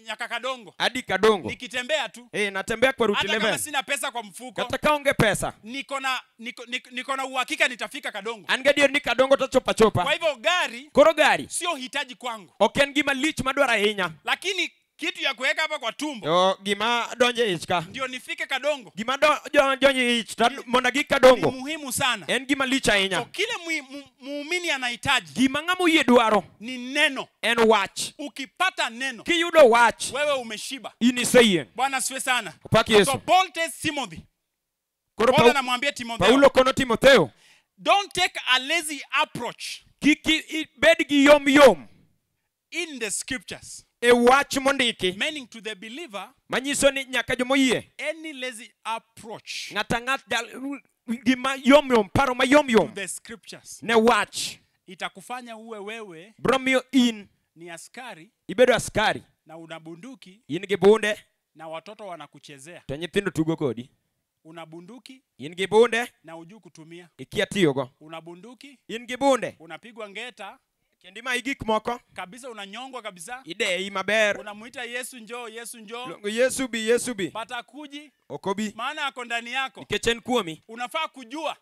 Nyaka Kadongo. Hadi Kadongo. Nikitembea tu. Natembea kwa Route Hata kama 11. sina pesa kwa mfuko, Kata kaonge pesa. niko na uhakika nitafika Kadongo. An gadier ni Kadongo to chopa chopa. Kwa hivyo gari Koro gari sio hitaji kwangu. ok en gima lich madwaro ahinya. Lakini kitu ya kuweka hapa kwa tumbo To gima donje ich ka. ndio nifike Kadongo Gima donje ich mondo gi ni Kadongo. muhimu sana. En gima lich ahinya. So kile muumini anahitaji Gima ng'ama oyie dwaro ni neno. en wach. Ukipata neno, Kiyudo wach, wewe umeshiba. in iseyieng'. Bwana asifiwe sana. Opaki Yesu. So Paul tells Timothy, Koro Paul anamwambia Timotheo, Paulo kono Timotheo Don't take a lazy approach Kik bed gi yom yom in the scriptures. e wach mondiki. Meaning to the believer, Manyiso ni nyaka jomoyie. any lazy approach Ng'ata ng'at gima yom yom, paro ma yom to yom the scriptures ne wach itakufanya uwe wewe bro miyo in ni askari ibedo askari, na una bunduki in gi bunde na watoto wanakuchezea. to nyithindo tugo kodi. Una bunduki In gi bunde na hujui kutumia. ikia tiyogo. Una bunduki, In gi bunde unapigwa ngeta kendo imayi gik moko, kabisa, unanyongwa kabisa. idei maber. Unamuita Yesu njoo, Yesu njoo. Luongo Yesu bi, Yesu bi. Patakuji Ok obi maana ako ndani yako. nikech en kuomi. Unafaa kujua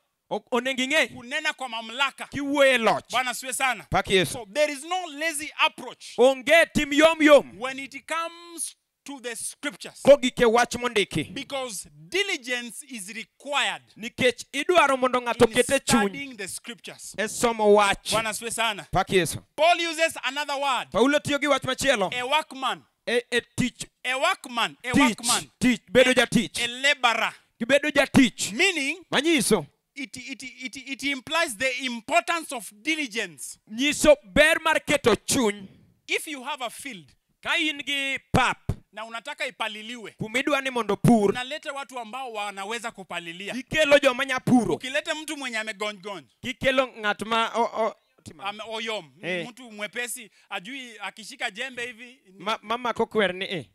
Onego ing'e kunena kwa mamlaka. kiwuoyo e loch. Bwana siwe sana. Pak Yesu. So there is no lazy approach Onge tim yom yom when it comes to the scriptures, kogik e wach mondiki, because diligence is required nikech idwaro mondo ng'ato in kete chuny studying the scriptures. e somo wach. Bwana siwe sana. Pak Yesu. Paul uses another word, Paulo tiyo gi wach machielo a workman, e tich, a workman, a workman, tich, bedo jatich. a laborer, Gibedo jatich. meaning Manyiso it implies the importance of diligence. nyiso ber mar keto chuny. If you have a field Ka in gi pap na unataka ipaliliwe, kumidwa ni mondo pur, unaleta watu ambao wanaweza kupalilia. kikelo joma nya puro, Ukileta mtu mwenye amegonjgonj, kikelo ng'at ma oyom, Eh. mtu mwepesi, ajui akishika jembe hivi mamako kwer ni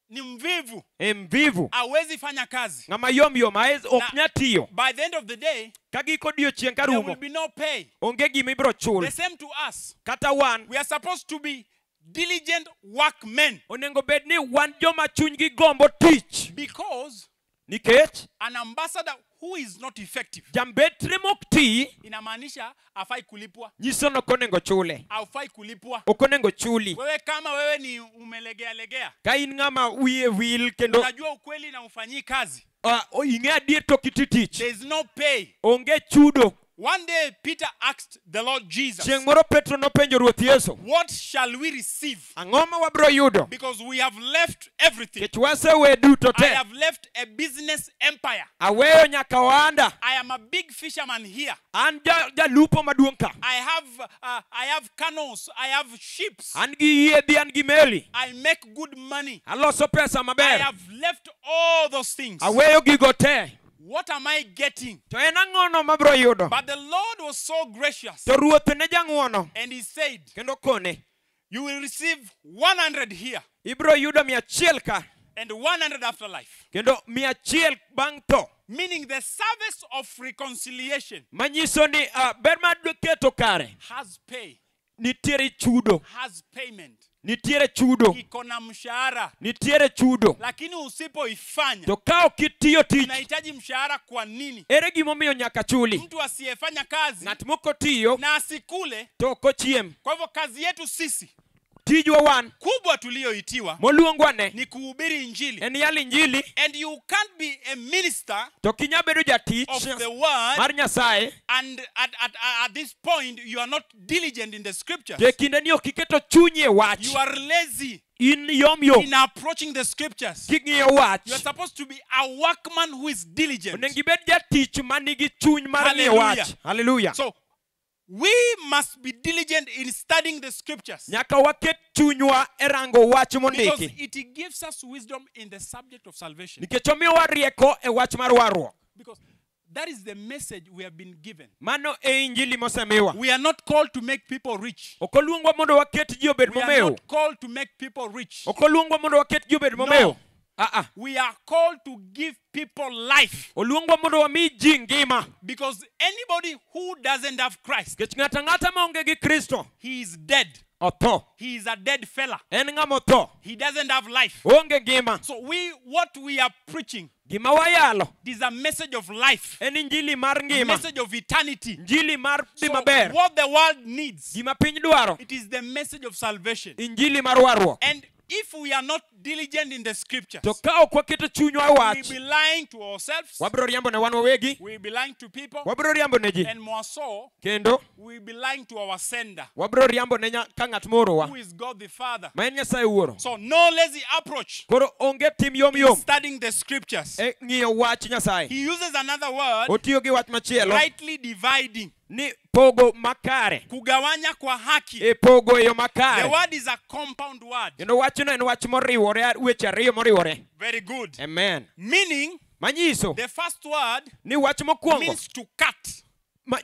ni mvivu, mvivu, hawezi fanya kazi. ng'ama yom yom ok Na- nya tiyo. By the end of the day, Ka giko odiochieng' ka there will rumo, be no pay. onge gima ibiro chul. The same to us. Kata wan We are supposed to be diligent workmen, onego bed ni wan joma chunygi gombo tich, because nikech an ambassador who is not effective jambetre mok ti inamaanisha afai kulipwa, nyiso nok onego chule, aufai kulipwa. ok onego chuli. Wewe kama wewe ni umelegea legea, Ka in ng'ama wiye wil kendo unajua ukweli na ufanyii kazi, ing'e adier to kiti tich, there is no pay. onge chudo. One day Peter asked the Lord Jesus, Chieng' moro Petro nopenjo Ruoth Yesu, what shall we receive? ang'o ma wabiro yudo? Because we have left everything. Kech wasewe duto I te, have left a business empire. aweyo nyaka ohanda, I am a big fisherman here. an jalupo maduong' ka, I have canoes. I have ships. an gi yiedhi, an gi meli, I make good money. aloso pesa I maber, have left all those things. aweyo gigo te. What am I getting? To en ang'ono mabiro yudo? But the Lord was so gracious, To Ruoth ne jang'wono and He said, kendo kone, you will receive 100 here ibiro yudo 100 ka and 100 after life. kendo 100 bang' tho. Meaning the service of reconciliation Manyiso ni ber mar keto kare has pay, nitiere chudo, has payment. nitiere chudo, Iko na mshahara. nitiere chudo. Lakini usipoifanya, To ka ok itiyo tich, unahitaji mshahara kwa nini? ere gimomiyo nyaka chuli? Mtu asiyefanya kazi Ng'at moko tiyo na asikule. to ok ochiem. Kwa hivyo kazi yetu sisi Tijwa wan kubwa tuliyoitiwa moluongwa ne ni kuhubiri injili. en yalo injili, And you can't be a minister to kinya bedo jatich of the word mar Nyasaye and at this point you are not diligent in the scriptures. to e kinde ni ok iketo chunyi e wach, You are lazy in yom yom in approaching the scriptures. king'iyo wach. You are supposed to be a workman who is diligent. Onego ibed jatich manigi chuny mar ng'iyo Hallelujah. wach. Hallelujah. So we must be diligent in studying the scriptures, Nyaka waket chunywa e rango wach because mondiki, it gives us wisdom in the subject of salvation. nikech omiyowa rieko e wach mar warruok. Because that is the message we have been given. Mano e injili mosemiwa. We are not called to make people rich. Ok oluongwa mondo waket ji obed We are momew. not called to make people rich. Ok oluongwa mondo waket ji obed momew. We are called to give people life. Oluongwa mondo wami ji ngima. Because anybody who doesn't have Christ, Nikech ng'ato ang'ata maonge gi Kristo he is dead. otho. He is a dead fella. En ng'ama otho. He doesn't have life. Onge ngima. So what we are preaching Gima wayalo is a message of life, en injili mar a ngima. message of eternity. Injili mar dhi So maber. what the world needs, Gima piny dwaro, it is the message of salvation. injili mar warruok. And if we are not diligent in the scriptures, to ka ok waketo chunywa e we'll wach, be lying to ourselves, wabiro riambo ne wan wawegi, we'll be lying to people, wabiro riambo ne ji, and more so, kendo we'll be lying to our sender, wabiro riambo ne ka ng'at moorowa, who is God the Father. ma en Nyasaye Wuoro. So no lazy approach Koro onge tim in yom studying the scriptures. e ng'iyo wach Nyasaye. He uses another word, Otiyo gi wach machielo rightly dividing, ni pogo makare, kugawanya kwa haki. e pogo e yo The makare. word is a compound word. Kendo wachno en wach moriwore, weche ariyo moriwore. Very good. Amen. Meaning, Manyiso the first word ni wach mokwongo means to cut.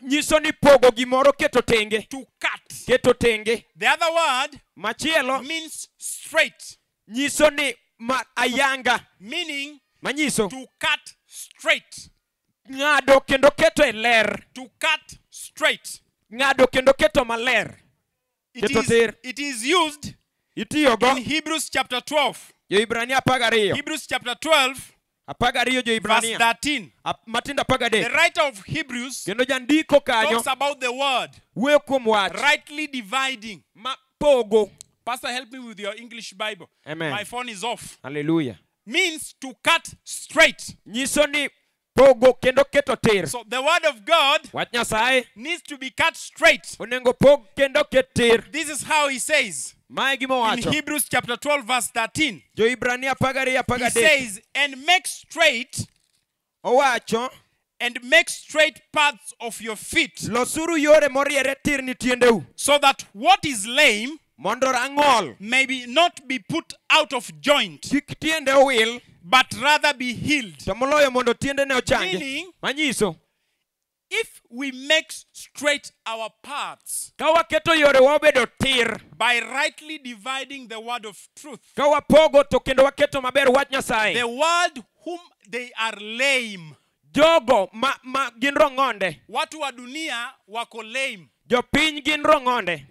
nyiso ni pogo gimoro keto tenge, To cut. keto tenge. The other word Machielo means straight. nyiso ni ayanga, Meaning, manyiso to cut straight. ng'ado kendo keto e ler, To cut straight. ng'ado kendo keto maler. It is used Itiyogo in Hebrews chapter 12. Jo-Ibrania 12, Hebrews chapter 12, 12 verse Jo-Ibrania 13. matindo The 13. writer of Hebrews Kendo jandiko kanyo talks about the word, wuoyo kuom wach rightly dividing. ma pogo. Pastor, help me with your English Bible. Amen. My phone is off. Hallelujah. Means to cut straight. Nyiso ni pogo kendo keto tir. So the word of God Wach Nyasaye needs to be cut straight. onengo pog kendo ket tir. This is how he says Mae in gimowacho. Hebrews chapter 12, verse 13. Jo-Ibrania 12, He 13. says, and make straight Owacho, paths of your feet, losuru yore moriere tir ni tiendeu, so that what is lame mondo rang'ol may not be put out of joint, kik tiende owil, but rather be healed. to moloyo mondo tiende ne ochangi. Meaning, Manyiso, if we make straight our paths ka waketo yorewa obedo tir, by rightly dividing the word of truth, ka wapogo to kendo waketo maber wach Nyasaye, the world whom they are lame, jogo ma gin rong'onde, watu wa dunia wako lame, jopiny gin rong'onde,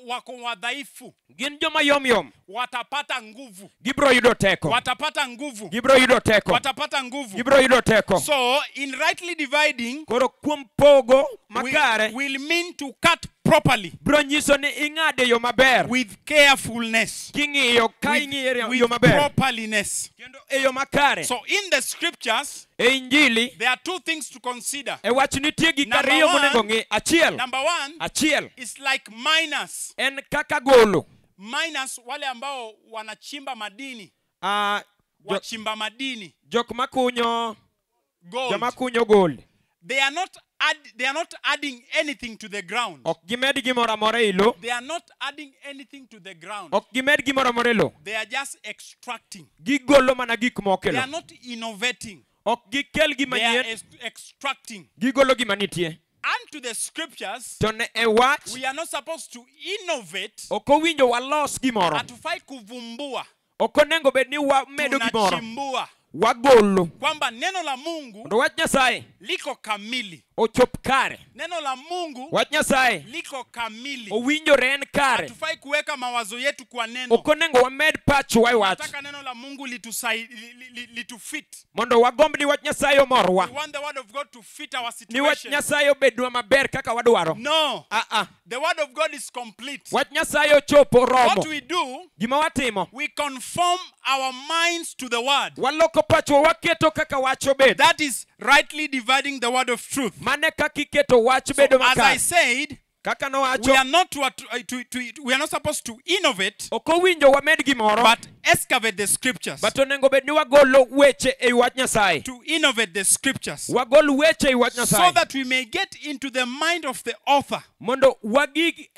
wako wadhaifu, gin joma yomyom, watapata nguvu, gibro yudo teko, watapata nguvu, gibro yudo teko, watapata nguvu. gibro yudo teko. So in rightly dividing, Koro kuom pogo makare will mean to cut properly, bro nyiso ni ing'ade yo maber, with carefulness, king'iyo ka ing'iyo yo with maber, properliness. kendo e yo makare. So in the scriptures, E Injili there are two things to consider. e wach nitie gik Number ariyo one- monego ng'i. Number one Achiel is like miners. en kaka golo. Miners, wale ambao wanachimba madini, Ah, wachimba madini, jok makunyo, gold. joma kunyo gold. They are not adding anything to the ground. Ok gimed gimoro amora e lo. They are not adding anything to the ground. Ok gimed gimoro amora e lo. They are just extracting. Gigolo mana gik moko e They lo. are not innovating. Ok gikel gima They are nyien, extracting. gigolo gima nitie. And to the scriptures, To ne e wach, we are not supposed to innovate, ok owinjo walos gimoro. hatufai kuvumbua, Ok onego bed ni wamedo gimoro. tunachimbua, Wagolo. kwamba neno la Mungu Mondo wach Nyasaye liko kamili. ochop kare. Neno la Mungu Wach Nyasaye liko kamili. owinjore en kare. Hatufai kuweka mawazo yetu kwa neno. Ok onego wamed pachwa e wach. Nataka neno la Mungu litufit. Mondo wagomb ni wach Nyasaye omorwa. We want the word of God to fit our Ni wach situation. Nyasaye obednwa maber kaka wadwaro. No. Ah. The word of God is complete. Wach Nyasaye ochopo romo. What we do, Gima watimo, we conform our minds to the word. waloko pachwa waketo kaka wach obed. That is rightly dividing the word of truth. Mane kaka iketo wach So bedo as I makare. said, Kaka we nowacho, are not we are not supposed to innovate, ok owinjo wamed gimoro, but excavate the scriptures. but onego bed ni wagolo weche ei wach Nyasaye. To innovate the scriptures, Wagol weche ei wach so Nyasaye. that we may get into the mind of the author, Mondo wagig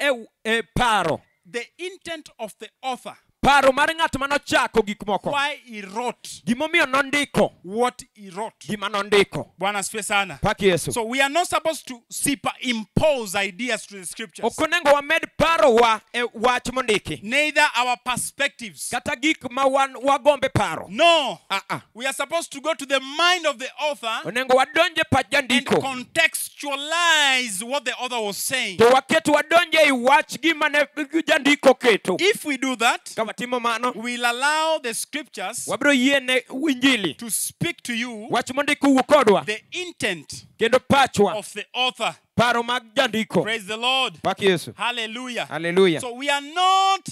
e paro. the intent of the author, Paro mar ng'at manochako gik moko. why he wrote Gimomiyo nondiko what he wrote. gima nondiko. Bwana asifiwe sana. Pak Yesu. So we are not supposed to superimpose ideas to the scriptures, Ok onego wamed parowa e wach mondiki. neither our perspectives. Kata gik ma wan wagombe paro. No, We we are supposed to go to the mind of the author onego wadonje pach and jandiko. contextualize what the author was saying. To waketo wadonje ei wach gima ne jandiko keto. If we do that, Ka watimo mano, we'll allow the scriptures wabiro yiene Injili. to speak to you Wach mondiko wuo kodwa. the intent Kendo pachwa. of the author. Paro mag jandiko. Praise the Lord. Pak Yesu. Hallelujah. Hallelujah. So we are not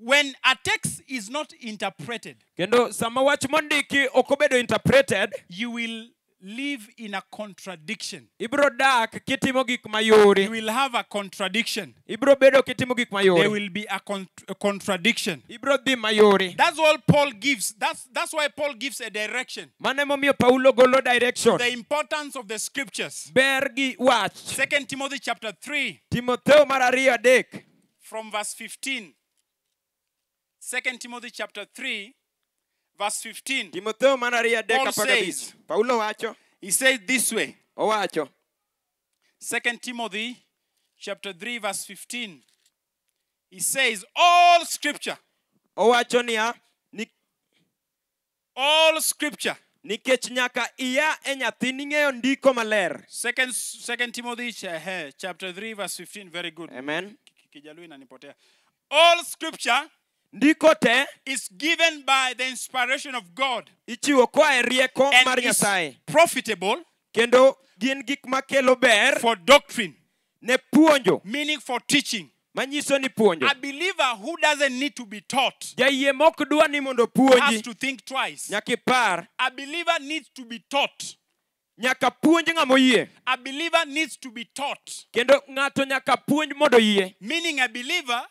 when a text is not interpreted, Kendo sama wach mondiki ok obedo interpreted, you will live in a contradiction. ibro dak kitimo gik mayori. You will have a contradiction. Ibro bedo kitimo gik There mayori. will be a contradiction. Ibro dhi mayori. That's all Paul gives. That's why Paul gives a direction. Mane momiyo Paulo golo direction. The importance of the scriptures. Ber gi wach. 2 Timothy chapter 3 Timotheo mar 2:3. from verse 15. 2 Timothy chapter 3 verse 15. Timotheo mar 2:3 Paul apar says- gabich. Paulo wacho. He says this way. Owacho. 2 Timothy chapter 3 verse 15. He says, all scripture, Owacho niya, all scripture. nikech nyaka iya e nyathi ning'eyo ndiko maler. 2 Timothy chapter 3 verse 15. Very good. Amen. Kijaluo inanipotea. All scripture Ndiko te is given by the inspiration of God ichiwo koa e rieko mar and is Nyasaye. profitable Kendo gin gik makelo ber for doctrine, ne puonjo, meaning for teaching. manyiso ni puonjo. A believer who doesn't need to be taught Jayie mok dwa ni mondo has puonji, to think twice. nyaka ipar. A believer needs to be taught. Nyaka puonj ng'ama oyie. A believer needs to be taught. Kendo ng'ato nyaka puonj mondo oyie. Meaning a believer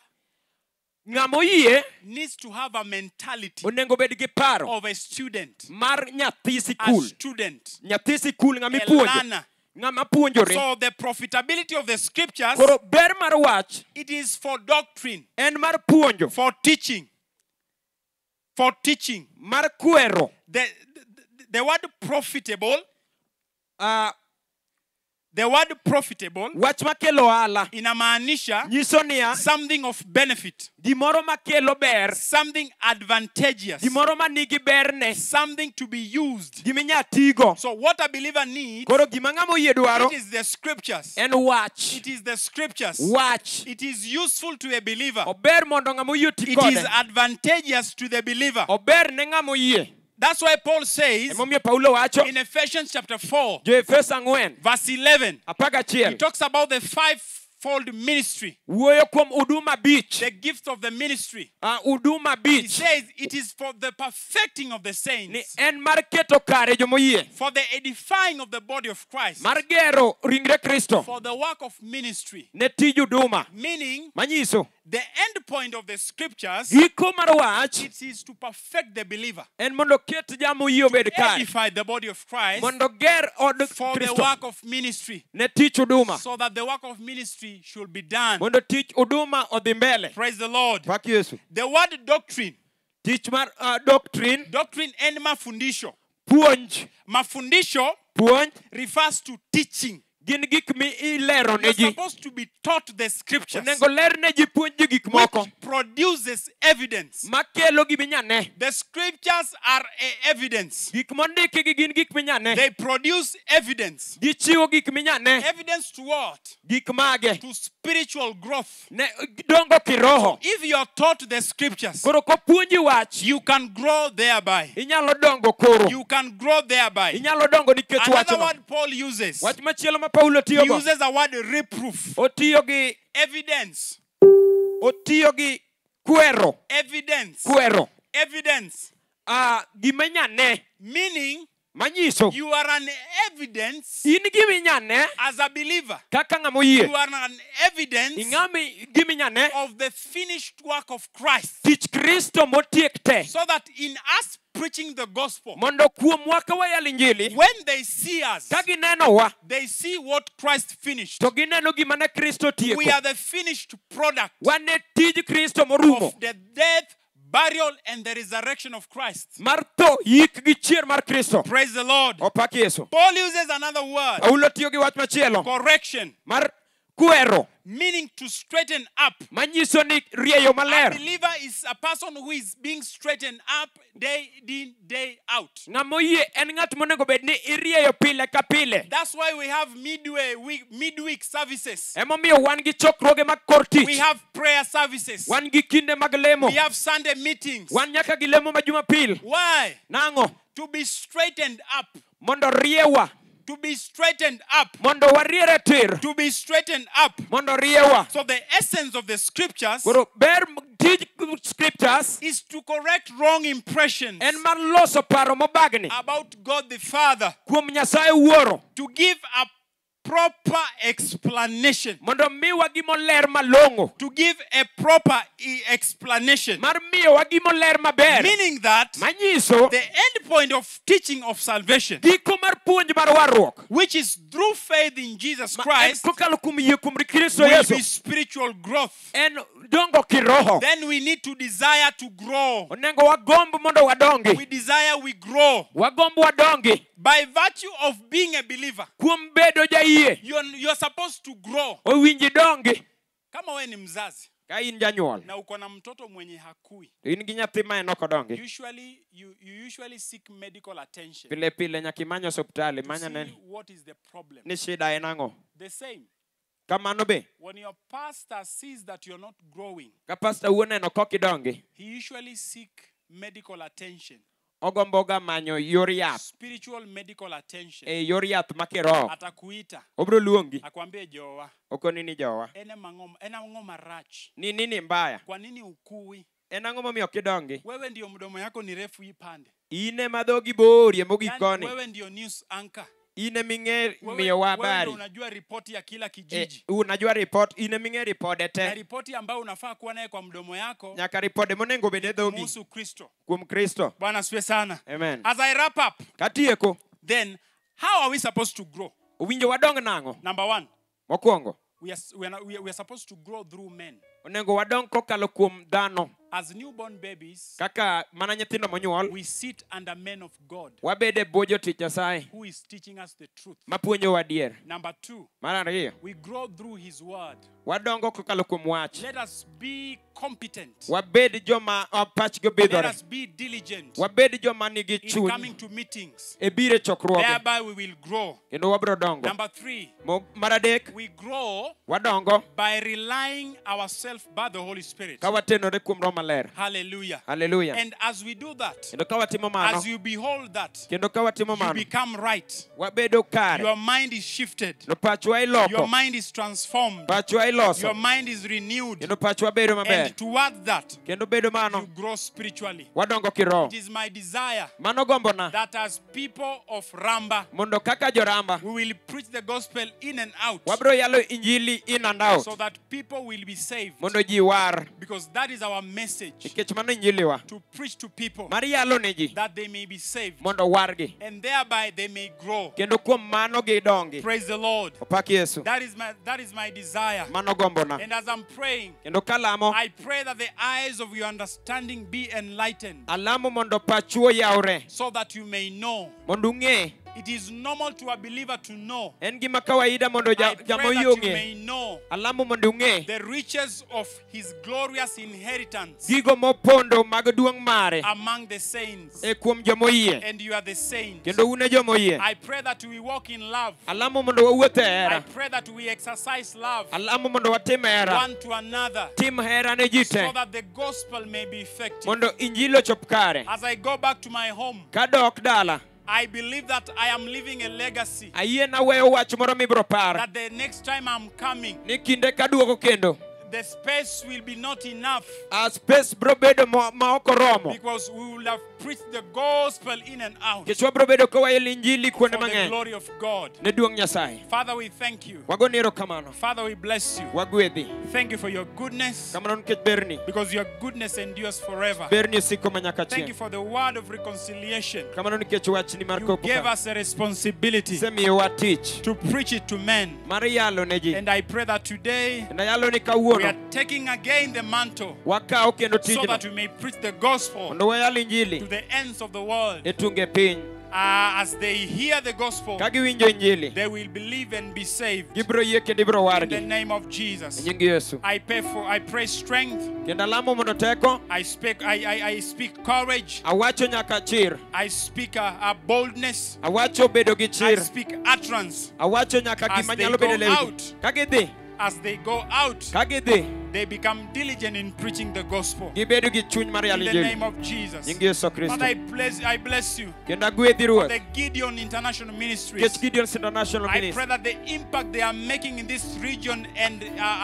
Ng'ama oyie needs to have a mentality onego bed gi paro of a student. mar nyathi A sikul. student. Nyathi sikul ng'ama A ipuonjo. learner. Ng'ama puonjore. So the profitability of the scriptures, Koro ber mar wach it is for doctrine, en mar puonjo, for teaching. For teaching. mar kwero. The word profitable, Ah, the word profitable wach makelo ohala inamaanisha nyiso niya something of benefit, gimoro makelo ber, something advantageous, gimoro manigi berne, something to be used. giminya tigo. So what a believer needs, Koro gima ng'ama oyie dwaro it is the scriptures. en wach. It is the scriptures. Wach It is useful to a believer. ober mondo ng'ama oyie oti It is kode. advantageous to the believer. Ober ne ng'ama oyie. That's why Paul says Emomiyo Paulo wacho in Ephesians chapter 4, Jo-Efeso 4 verse 11, he 11 talks about the fivefold ministry, wuoyo kuom huduma bich. the gift of the ministry. Huduma He bich says it is for the perfecting of the ni saints, en mar keto kare jomoyie, for the edifying of the body of Christ, mar gero ringre Kristo for the work of ministry. ne tij huduma. Meaning, Manyiso the end point of the scriptures, giko mar wach it is to perfect the believer, en mondo ket jama oyie obed kare, edify the body of Christ mondo ger od for the Kristo work of ministry, ne tich huduma, so that the work of ministry should be done. mondo tich huduma odhi mbele. Praise the Lord. Pak Yesu. The word doctrine, Tich mar doctrine, doctrine and mafundisho. puonj, Mafundisho puonj refers to teaching. gin gik mi ilero ne You're ji. supposed to be taught the scriptures, Onego ler ne ji puonj ji gik moko which produces evidence. makelo giminyane. The scriptures are evidence. Gik mondiki gi gin gik minyane. They produce evidence. Gichiwo gik minyane. Evidence to what? Gik mage To spiritual growth. ne dongo kiroho. If you are taught the scriptures, Koro kopuonji wach you can grow thereby. inyalo dongo koro. You can grow thereby. Inyalo dongo nikech Another wachno. word Paul uses, Wach machielo ma Paulo he tiyogo. uses the word reproof. Otiyo gi Evidence. kwero. Evidence. Kwero. Evidence. Giminyane. Meaning, Manyiso. you are an evidence In giminyane as a believer. kaka ng'ama oyie. You are an evidence Ing'ami giminyane of the finished work of Christ. tich Kristo motiek te. So that in us preaching the gospel, Mondo kuomwa ka wayalo injili, when they see us, ka ginenowa, they see what Christ finished. to gineno gima ne Kristo tieko. We are the finished product Wan ne tij Kristo morumo. of the death, burial, and the resurrection of Christ. Mar tho, yik gi chier mar Kristo. Praise the Lord. Opak Yesu. Paul uses another word, Paulo tiyo gi wach machielo correction, mar kwero, meaning to straighten up. manyiso ni rieyo A maler. believer is a person who is being straightened up day in, day out. Ng'ama oyie en ng'at monego bed ni irieyo pile ka pile. That's why we have midweek services. Emomiyo wan gi chokruoge mag kor We tich. have prayer services. Wan gi kinde mag lemo. We have Sunday meetings. Wan nyaka gi lemo ma Jumapil. Why? Nang'o? To be straightened up. Mondo riewa. To be straightened up. Mondo wariere tir. To be straightened up. Mondo riewa. So the essence of the scriptures Koro ber tij scriptures is to correct wrong impressions en mar loso paro mobagni about God the Father, kuom Nyasaye Wuoro, to give a proper explanation, mondo miwa gimo ler malong'o, to give a proper explanation, mar miyowa gimo ler maber, meaning that manyiso the end point of teaching of salvation, giko mar puonj mar warruok, which is through faith in Jesus ma en Christ, kokalo kuom yie kuom Kristo will Yesu, be spiritual growth. en dongo kiroho. Then we need to desire to grow. Onego wagomb mondo wadongi, We desire we grow. wagomb wadongi By virtue of being a believer, kuom bedo jayie. you're supposed to grow. Owinji dongi Kama we ni mzazi ka in janyuol na uko na mtoto mwenye hakui, to in gi nyathi ma en ok odongi, you usually seek medical attention pile pile nyaka imany osiptal, to imanya see ne what is the problem. ni shida en ang'o. The same, Kamano be when your pastor sees that you're not growing, ka pastor wuon neno kok idongi, he usually seek medical attention, ogomboga manyo yor yath, spiritual medical attention. yor yath ma kiroho. Atakuita Obro luongi, akwambie jowa, okoni ni jowa, ene ang'o marach, ni nini mbaya, kwa nini ukui? en ang'o momiyo ok idongi. Wewe ndio mdomo yako ni refu ipande. In ema dhogi borie mogi Yani, koni, wewe ndio news anchor. in eming'e Wewe miyowa ndio habari, unajua ripoti ya kila kijiji. unajua report, in eming'e ripode Na te, ripoti ambayo unafaa kuwa naye kwa mdomo yako nyaka ripode monego bed e dhogi kuhusu Kristo. kuom Kristo. Bwana asifiwe sana. Amen. As I wrap up, Katieko, then how are we supposed to grow? owinjo wadong nang'o? Number one, Mokwongo, we are supposed to grow through men. onego wadong kokalo kuom dhano. As newborn babies, Kaka mana nyithindo monyuol, we sit under men of God wabede bwo jotich Nyasaye who is teaching us the truth. mapuonjowa adier. Number two, Mar ariyo, we grow through his word. wadongo kokalo kuom wach. Let us be competent. Wabed joma pachgi Let obidhore. us be diligent Wabed joma nigi in chuny coming to meetings. e biro e chokruoge, Thereby we will grow. kendo wabro dongo. Number three, Mar adek, we grow wadongo by relying ourselves by the Holy Spirit. ka watenore kuom Roho Maler. Hallelujah. Haleluya. And as we do that, Kendo ka watimo mano, as you behold that, kendo ka watimo you mano, become right. wabedo kare. Your mind is shifted. No pachwa Your iloko, mind is transformed. pachwa iloso, Your mind is renewed. kendo pachwa bedo maber. And towards that, Kendo bedo you mano, grow spiritually. wadongo kiroho. It is my desire Mano gombona that as people of Ramba, mondo kaka joramba we will preach the gospel in and out wabro yalo injili in and out so that people will be saved. mondo ji war, Because that is our message, nikech mano injiliwa, to preach to people mar yalo ne ji that they may be saved mondo wargi, and thereby they may grow. kendo kuom mano gidongi. Praise the Lord. Opak Yesu. That is my desire. Mano gombona. And as I'm praying, Kendo kalamo, I pray that the eyes of your understanding be enlightened alamo mondo pachuo yawre, so that you may know. mondo ung'e. It is normal to a believer to know. En gima kawaida mondo I pray jama that you ong'e. may know Alamo mondo ung'e the riches of his glorious inheritance gigo mopondo mag duong' mare among the saints. e kuom joma oyie, And you are the saints. kendo un e joma oyie. I pray that we walk in love. Alamo mondo wawuoth e I hera. pray that we exercise love Alamo mondo watim hera. one to another Tim hera ne ji so te, that the gospel may be effective. mondo injili ochop kare. As I go back to my home, Kadok dala, I believe that I am leaving a legacy. ayie na weyo wach moro mibro par, That the next time I'm coming, ni kinde kaduogo kendo, the space will be not enough a space bro bedo ma ok oromo. because we will have preached the gospel in and out Kech wabro bedo kawayo injili for kuonde the mang'eny. glory of God. Ne duong' Nyasaye. Father, we thank you. Wagoni erokamano. Father, we bless you. Wagwedhi. Thank you for your goodness Kamano nikech berni. because your goodness endures forever. Berni osiko manyaka Thank you chieng'. for the word of reconciliation. Kamano nikech wachni mar You kopo gave ka. us a responsibility Isemiyowa tich to preach it to men. mar yalo ne ji. And I pray that today Kendo yalo ni we are kawuono. taking again the mantle Wakawo kendo so that tijno. we may preach the gospel Mondo wayal to injili the ends of the world. e tunge piny. As they hear the gospel, Ka giwinjo injili, they will believe and be saved. gibro yie kendo ibro In the wargi. name of E Jesus. nying Yesu. I pray strength. Kendo alamo mondo teko, I speak courage. awacho nyaka chir. I speak a boldness. Awacho bedo gi I chir. speak utterance Awacho nyaka As gima they nyalo go bedo lewgi. out. Ka gidhi, as they go out. ka gidhi, they become diligent in preaching the gospel. gibedo gi chuny mar In yalo the injili name of Jesus. nying Yesu Kristo. Father, I bless you. Kendo agwedhi For Ruoth the Gideon International Ministries. nikech Gideon's International I pray Ministry. that the impact they are making in this region and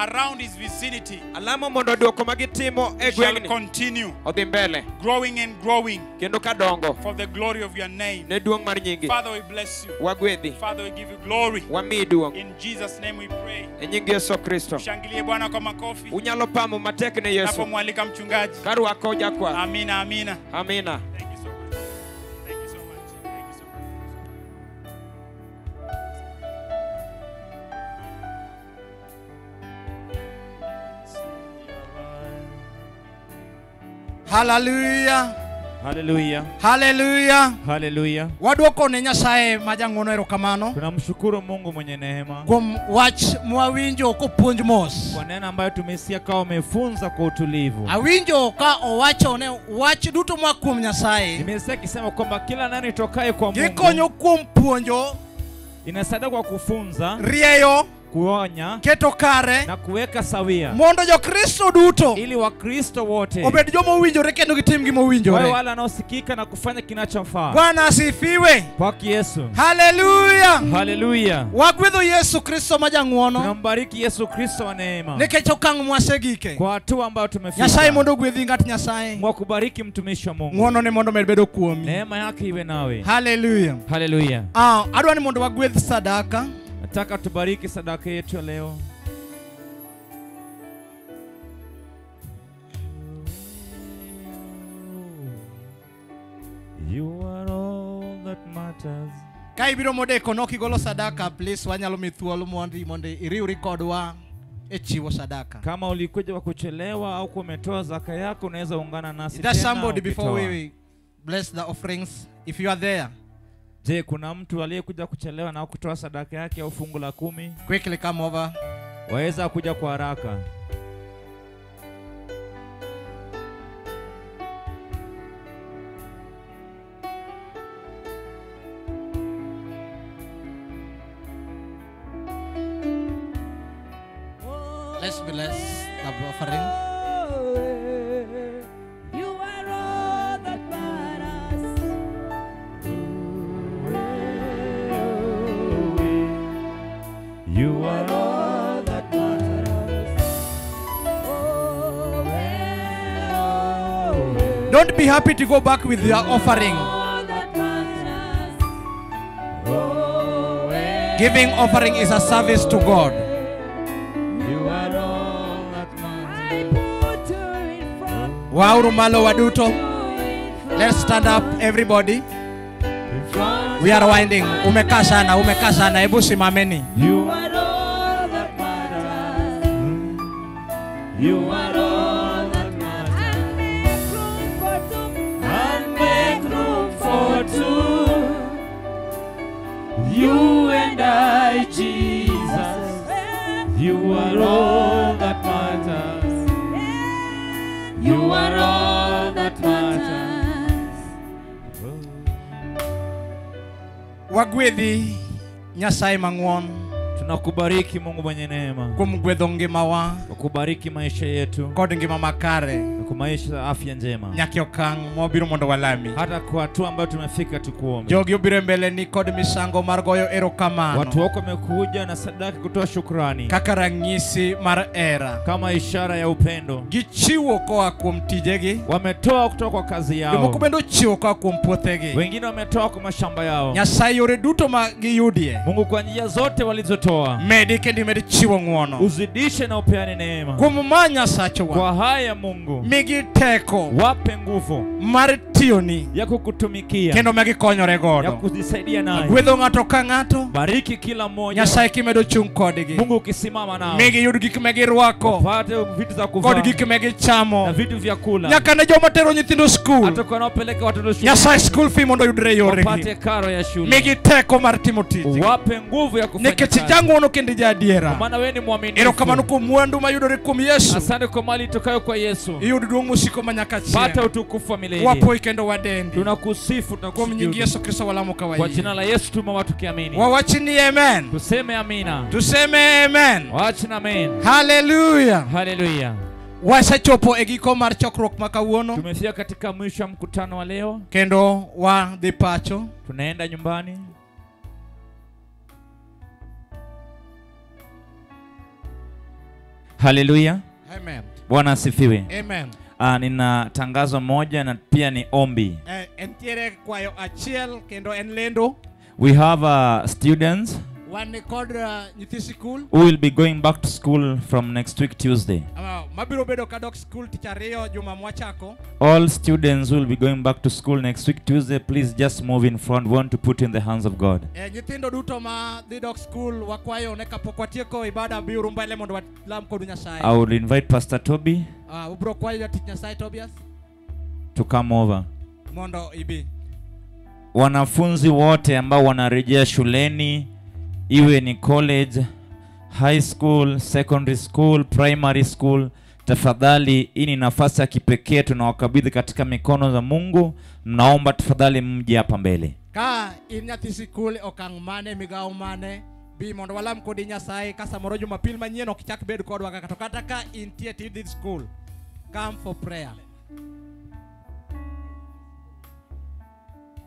around its vicinity Alamo mondo duoko magitimo e shall gweng'ni continue odhi mbele growing and growing kendo kadongo for the glory of your name. ne duong' mar nyingi. Father, we bless you. Wagwedhi, Father, we give you glory. wamiyi duong'. In Jesus' name we pray. E nying Yesu Kristo. Shangilie Bwana kwa makofi. Unyalo pamo matek ne Yesu Napomwalika mchungaji. karwako jakwath. Amina, amina. Amina. Thank you so much. Thank you so much. Thank you so much. Hallelujah. Hallelujah. Hallelujah. Hallelujah. Waduoko ne Nyasaye majang'wono erokamano Tunamshukuru Mungu mwenye neema kuom wach mwawinjo kopuonj mos. kwa neno ambayo tumesikia kama umefunza kwa utulivu. Awinjo ka owacho ne wach duto mwa kuom Nyasaye Nimesikia kisema kwamba kila neno itokaye kwa Mungu gikonyo kuom puonjo, inasaidia kwa kufunza, rieyo, kuonya keto kare na kuweka sawia mondo jokristo duto ili Wakristo wote obed joma owinjore kendo gitim gima wawe owinjore. wale wanaosikika na kufanya kinachofaa. Bwana asifiwe. Kwa Yesu. Hallelujah. Hallelujah. Wagwedho Yesu Kristo majang'wono Tunambariki Yesu Kristo wa neema nikech okang' mwasegike. kwa hatua ambayo tumefika. Nyasaye mondo ogwedhi ng'at Nyasaye. Mwakubariki mtumishi wa Mungu. Ng'wono ne mondo med bedo kuomi. Neema yake iwe nawe. Hallelujah. Hallelujah. Adwa ni mondo wagwedh sadaka. Nataka tubariki sadaka yetu leo. You are all that matters. Ka ibiro modeko nokigolo sadaka, please wanyalo mi thuolo mondo iriwri kodwa e chiwo sadaka. Kama ulikuja kwa kuchelewa au umetoa zaka yako, unaweza ungana nasi Is there tena somebody before ukitoa. we bless the offerings? If you are there, Je, kuna mtu aliyekuja kuchelewa na kutoa sadaka yake au fungu la 10? quickly come over. Waweza kuja kwa haraka. Let's bless the offering. You are all that matters. You are all that matters. Don't be happy to go back with your offering. All that matters. Giving offering is a service to God. You are all that matters. I put you in front. Wauru malo waduto. In front. Let's stand up everybody. In front. We are winding. Umekaa sana. Hebu simameni. You are all that matters. You are all that matters. And make room for two. You and I, Jesus. You are all that matters. You are all that matters. Wagwedhi Nyasaye mang'won Tunakubariki Mungu mwenye neema. kuom gwedho ngimawa Kubariki maisha yetu. kod ngima makare Kwa maisha afya njema. nyaka okang' mwabiro mondo walami. Hata kwa hatua ambayo tumefika tukuombe. Jogi obiro mbele ni kod misango mar goyo erokamano Watu wako wamekuja na sadaka kutoa shukrani kaka ranyisi mar era. kama ishara ya upendo. Gichiwo koa kuom tijegi, Wametoa kutoka kwa kazi jomoko yao. bende ochiwo koa kuom puothegi. Wengine wametoa kwa mashamba yao. Nyasaye yore duto ma giyudie Mungu kwa njia zote walizotoa, medi kendo imed chiwo ng'wono. uzidishe na upeane neema. Kuom ma Nyasachowa Kwa haya Mungu, migi teko wape nguvu mar tiyoni ya kukutumikia, kendo ma gikonyore ya godo. kujisaidia nayo. Gwedho ng'ato ka ng'ato, Bariki kila mmoja. Nyasaye kimedo chung' kodgi. Mungu ukisimama nao. Migi yud gik ma girwako Wapate vitu za kuvaa kod gik ma na gichamo. vitu vya kula. Nyaka ne joma tero nyithindo skul, Hata kwa wanaopeleka watoto shule, Nyasaye school fee mondo yudre yoregi. wapate karo ya shule. Migi teko mar timo tijgi. Wape nguvu ya kufanya Nikech kazi. jang'wono kendo jadiera. Maana wewe ni mwaminifu. Erokamano kuom mwandu mayudore kuom Yesu. Asante kwa mali itokayo kwa Yesu. Iyud duong' mosiko ma nyaka Pata chieng'. utukufu wa milele. Wapo kendo wadendi. Tunakusifu, Kwa mnyingi Yesu Kristo walamo kawaii. Kwa jina la Yesu tumeomba tukiamini. Wawachini amen. Tuseme amina. Tuseme amen. Wachina amen. Hallelujah. Hallelujah. Wasechopo e giko mar chokruok ma kawuono. Tumefika katika mwisho wa mkutano wa leo. Kendo wa dhi pacho. Tunaenda nyumbani. Hallelujah. Amen. Bwana asifiwe. Amen. Nina tangazo moja na pia ni ombi. Entiere kwayo achiel kendo en lendo. We have students Wan kod nyithi sikul. who will be going back to school from next week Tuesday. Mabiro bedo kadok skul tich ariyo juma mwachako. All students who will be going back to school next week Tuesday, please just move in front. We want to put in the hands of God. Nyithindo duto ma dhi dok skul wakwayo ne kapok watieko ibada biuru mbele mondo walam kod Nyasaye. I will invite Pastor Toby Ubro kwayo jatich Nyasaye Tobias to come over. mondo ibi. Wanafunzi wote ambao wanarejea shuleni, iwe ni college, high school, secondary school, primary school, tafadhali hii ni nafasi ya kipekee tunawakabidhi katika mikono za Mungu. Naomba tafadhali mje hapa mbele. Ka in nyathi sikul okang mane migao mane bi mondo walam kod Nyasaye ka samoro Jumapil manyien ok chak bed kodwa kata ka intie tidhi school. Come for prayer.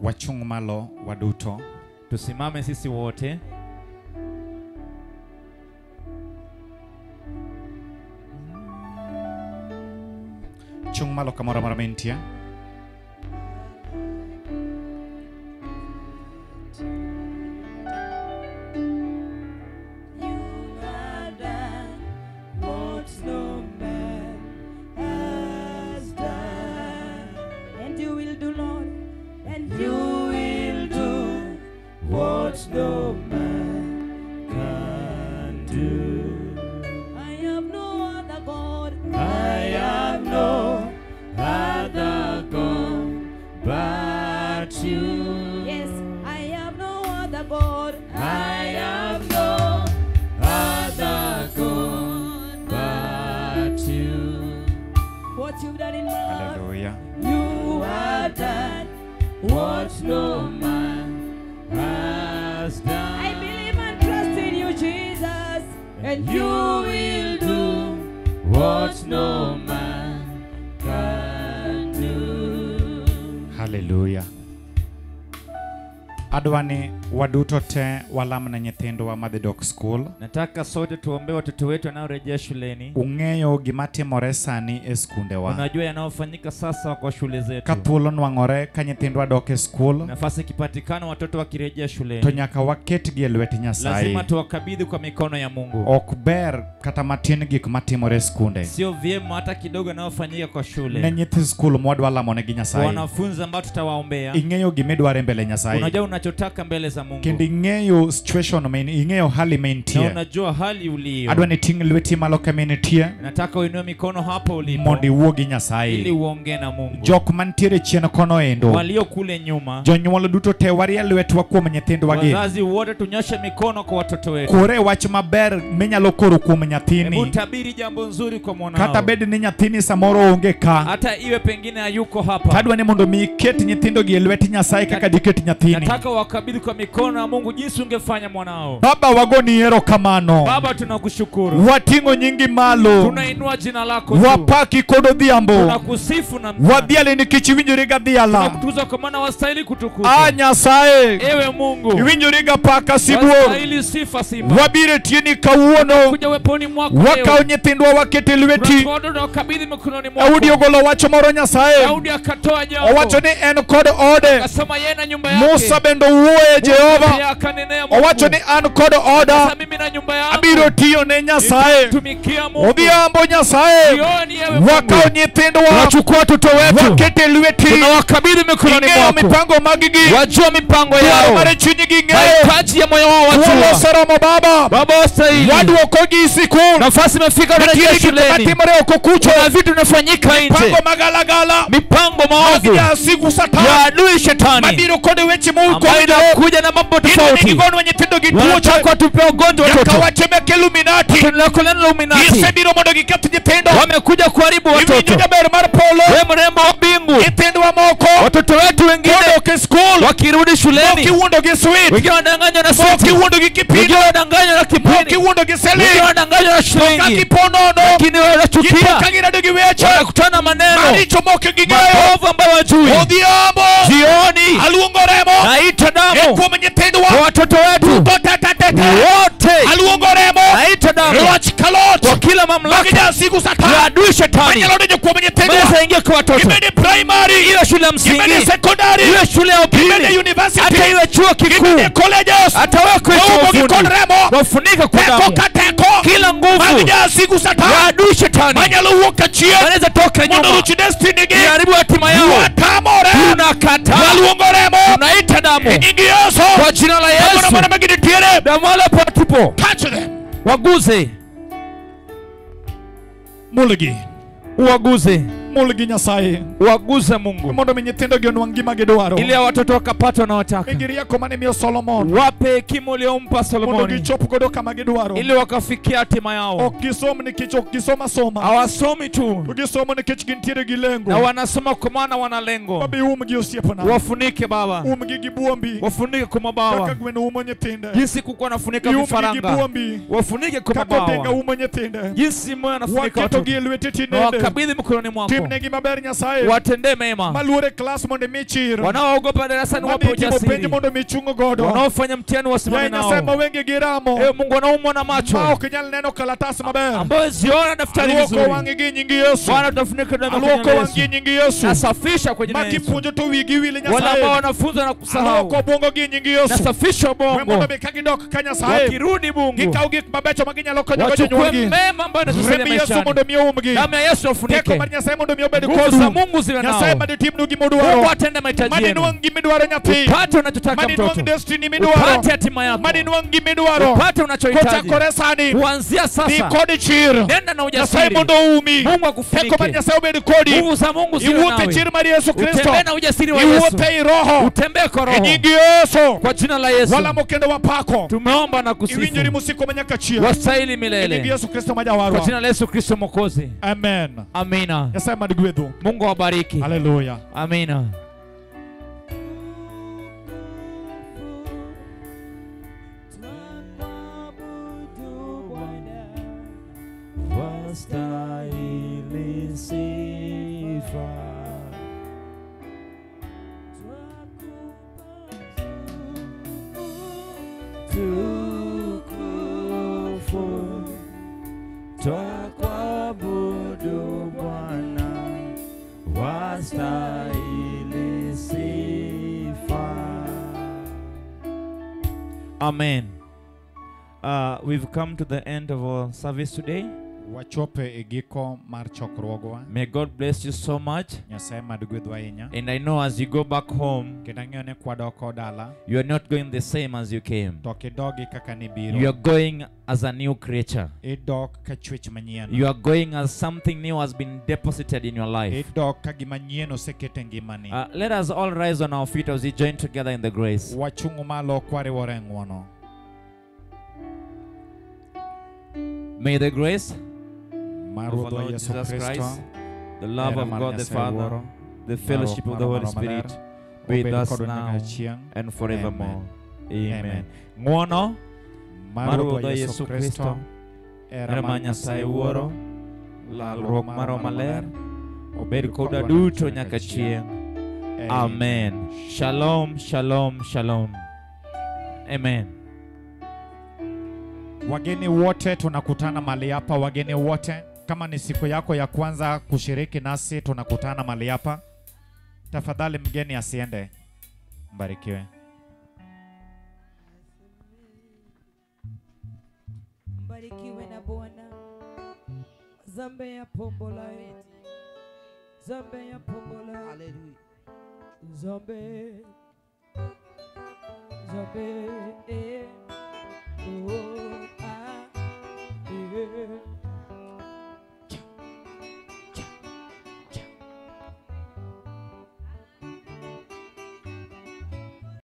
Wachung malo waduto. Tusimame sisi wote. Chung malo kamoro amora mentie. No man can do. I have no other God. I have no other God but you. Yes, I have no other God. I have no other God but you. What you've done in my life. Hallelujah. You have done what no man has done. I believe and trust in you, Jesus, and you will do what no man can do. Hallelujah. Adwani waduto te walam na nyithindwa madhi dok school. Nataka sote tuombe watoto wetu wanaorejea shuleni. Ung'eyo gima timore sani e skundewa. Unajua yanayofanyika sasa kwa shule zetu. Ka thuolo nwang'ore ka nyithindwa dok e school, nafasi ikipatikana watoto wakirejea shuleni, to nyaka waketgi e lwet Nyasaye. lazima tuwakabidhi kwa mikono ya Mungu. Ok ber kata matin gik matimore e skunde. Sio vyema hata kidogo yanayofanyika kwa shule. Ne nyithi school mwadwa lamonegi Nyasaye. Wanafunzi ambao tutawaombea. Ing'eyo gimidware mbele Nyasaye. Unajua unachotaka mbele za Mungu. Kendo ing'eyo situation ing'eyo hali mentie. Na unajua hali ulio. Adwani ting' lweti malo kama nitie. Nataka uinue mikono hapo ulipo. Mondo iwuo gi Nyasaye. Ili uongee na Mungu. Jok mantiere chien kono endo. Walio kule nyuma. Jonyuol duto te warie lwetwa kuom nyithindwa gi. Wazazi wote tunyoshe mikono kwa watoto wetu. Kore wach maber minyalo koro kuom nyathini. Hebu tabiri jambo nzuri kwa mwanao. Kata bed ni nyathini samoro onge ka. Hata iwe pengine hayuko hapa. Adwani mondo mi ket nyithindo gi e lweti Nyasaye kaka diket nyathini. Nataka wakabidhi kwa mikono ya Mungu jinsi ungefanya mwanao. Baba wagoni erokamano. Baba tunakushukuru. Wating'o nyingi malo. Tunainua jina lako juu. Wapaki kod odhiambo. Tunakusifu na mtana. Wadhiale nikech iwinjori ga dhiala. Tunakutukuza kwa maana wastahili kutukuzwa. Nyasaye. Ewe Mungu. Iwinjori ga paka sibuor. Wastahili sifa sifa. Wabire tieni kawuono. Kuja weponi mwako leo. Wakao nyithindwa wakete lweti. Tunakabidhi mikononi mwako. Daudi ogolo wach moro Nyasaye. Daudi akatoa jambo. Owacho ni en kod ode. Akasema yeye na nyumba yake. Musa bendo wuoye Jehova. Owacho ni an kod oda. Abiro tiyo ne Nyasaye. Odhiambo Nyasaye. Wakao nyithindwa. Wachukua watoto wetu. Wakete lweti. Tunawakabidhi mikononi mwako. Mipango magigi. Wajua mipango yao. Mare chunyigi ng'eyo. Mahitaji ya moyo wao wajua. Saramo Baba. Baba wastahili. Waduokogi sikul. Nafasi imefika kurejea shuleni. Matimore okukucho. Kuna vitu vinafanyika nje. Mipango magalagala. Mipango maovu. Ya siku satani. Ya adui shetani. Mabiro kode weche mulko. Ambayo inakuja na na mambo tofauti. Nikigonwa nyithindo gi tuoche. Wanataka tupe ugonjwa watoto. Yakawachemeke Illuminati. Tunakolana Illuminati. Isebiro mondo giketh nyithindo. Wamekuja kuharibu watoto. Iwinjo ber mar polo. Wewe mrembo wa mbingu. Nyithindwa moko. Watoto wetu wengine ke school. wakirudi shuleni. Kiwundo gi sweet. Wengine wanadanganywa na sweet. Kiwundo gi kipindi. Wengine wanadanganywa na kipindi. Kiwundo gi seli. Wengine wanadanganywa na shilingi. Kiponono. Lakini wanachukia. Kagira dogi weche. Wanakutana maneno. Maricho moke gigayo. Maovu ambayo wajui. Odhiambo. Jioni. Aluongoremo. Naita damu. Kwa nyithindwa. Watoto wetu. Wote. Aluongoremo. Naita damu. Roch kalot. Kwa kila mamlaka. Siku sata. Ya adui shetani. Manyalodejo kwa nyithindwa. Meza ingia kwa watoto. Iwe primary. Iwe shule ya msingi. Iwe secondary. Iwe shule ya upili. Iwe university. Hata iwe chuo kikuu. Iwe colleges. Hata wewe kwa ufundi. Wafunika kwa damu. Kila nguvu. Siku sata. Ya adui shetani. Manyalo woka chie. Wanaweza toka nyuma. Monoruchi destiny gi. Iharibu hatima yao. Watamore. Tunakata. Waluongoremo. Tunaita damu. Ingi Yesu. Kwa jina la Yesu. Damu wale patupo. Touch them. Waguze. Mulgi. Uwaguze. Mulgi Nyasaye. Waguze Mungu. Mondo nyithindo gi onwang' gima gidwaro. Ili watoto wakapata wanawataka. Migiria kwa mane miyo Solomon. Wape hekima uliyompa Solomoni. Mondo gichop godo kama gidwaro. Ili wakafikia hatima yao. Ok gisom nikech ok gisoma soma. Hawasomi tu. Gisomo nikech gintiere gi lengo. Na wanasoma kwa maana wana lengo. Babi umgi osiepona. Wafunike Baba. Umgi gi buombi. Wafunike kwa mabawa. Kaka gweno umo nyithinde. Jinsi kuku anafunika vifaranga. Wafunike kwa mabawa. Kaka otenga umo nyithinde. Jinsi moyo anafunika watoto. Waketo gi lwete tinende. Wakabidhi mikononi mwako. Timnegi maber Nyasaye. Watendee mema. Maluore class mondo michir. Wanaoogopa darasani wape ujasiri. Penjo mondo michungo godo. Wanaofanya mtihani wasimame nao. Nyasaye mawenge giramo. Mungu anaumwa na macho. Ma ok nyal neno kalatas maber. Ambayo ziona daftari vizuri. Aluoko wangi gi nyingi Yesu. Bwana tunafunika damu kwa Aluoko wangi nyingi Yesu. Nasafisha kwa jina la Yesu. Makipunjo to wigi wili Nyasaye. Wala ambao wanafunza na kusahau. Aluoko bongo gi nyingi Yesu. Nasafisha bongo. Mondo bekagi dok ka Nyasaye. Wakirudi Mungu. Gikao gik mabecho maginyalo konyo jonyuolgi. Mema ambayo yanasaidia maishani. Yesu mondo miyo umgi. Damu ya Yesu afunike. Teko mar Nyasaye mondo miyo bed kodu. Mungu ziwe nao. Nyasaye maditimnu gimodwaro. Mungu atende mahitaji yenu. Madinwang gimidwaro nyathi. Upate unachotaka mtoto. Madinwang destiny midwaro. Upate hatima yako. Madinwang gimidwaro. Upate unachohitaji. Kochakore sani. Kuanzia sasa. Ni kodi chir. Nenda na ujasiri. Nyasaye mondo umi. Mungu akufunike. Teko mar Nyasaye obed kodi. Nguvu za Mungu ziwe nawe. Iwuothe chir mar Yesu Kristo. Utembee na ujasiri wa Yesu. Iwuothe i roho. Utembee kwa roho. Nyingi Yesu. Kwa jina la Yesu. Walamo kendo wapako. Tumeomba na kusifu. Iwinjori musiko manyaka chieng'. Wastahili milele. Nyingi Yesu Kristo majawarwa. Kwa jina la Yesu Kristo Mwokozi. Amen. Amina. Nyasaye mad gwedhu. Mungu awabariki. Hallelujah. Amina. Wastahili sifa. Tukufu twakuabudu Bwana, wastahili sifa. Amen. We've come to the end of our service today. Wachope e giko mar chokruogwa. May God bless you so much. Nyasaye mad gwedhu ahinya. And I know as you go back home, Kendo ang'eyo ni kwadoko dala. you are not going the same as you came. To kidogi kaka nibiro. You are going as a new creature. Idok ka chwech manyien. You are going as something new has been deposited in your life. Idok ka gima nyien oseket e ngimani. Let us all rise on our feet as we join together in the grace. Wachung' malo kwariwore e ng'wono. May the grace Mar of our Ruodhwa Lord Yesu Jesus Kristo, Christ, the love hera of mar God the Nyasaye Father, Wuoro, the fellowship of the Holy Spirit be with us now and forevermore. Amen. Ng'wono mar Ruodhwa Yesu Kristo, hera mar Nyasaye Wuoro, lalruok mar Roho Maler obed koda duto nyaka chieng'. Amen. Shalom, shalom, shalom. Amen. Wageni wote tunakutana mahali hapa. Wageni wote, kama ni siku yako ya kwanza kushiriki nasi, tunakutana mahali hapa. Tafadhali mgeni asiende. Mbarikiwe. Mbarikiwe na Bwana. Zambe ya pombola. Zambe ya pombola. Hallelujah. Zambe. Zambe.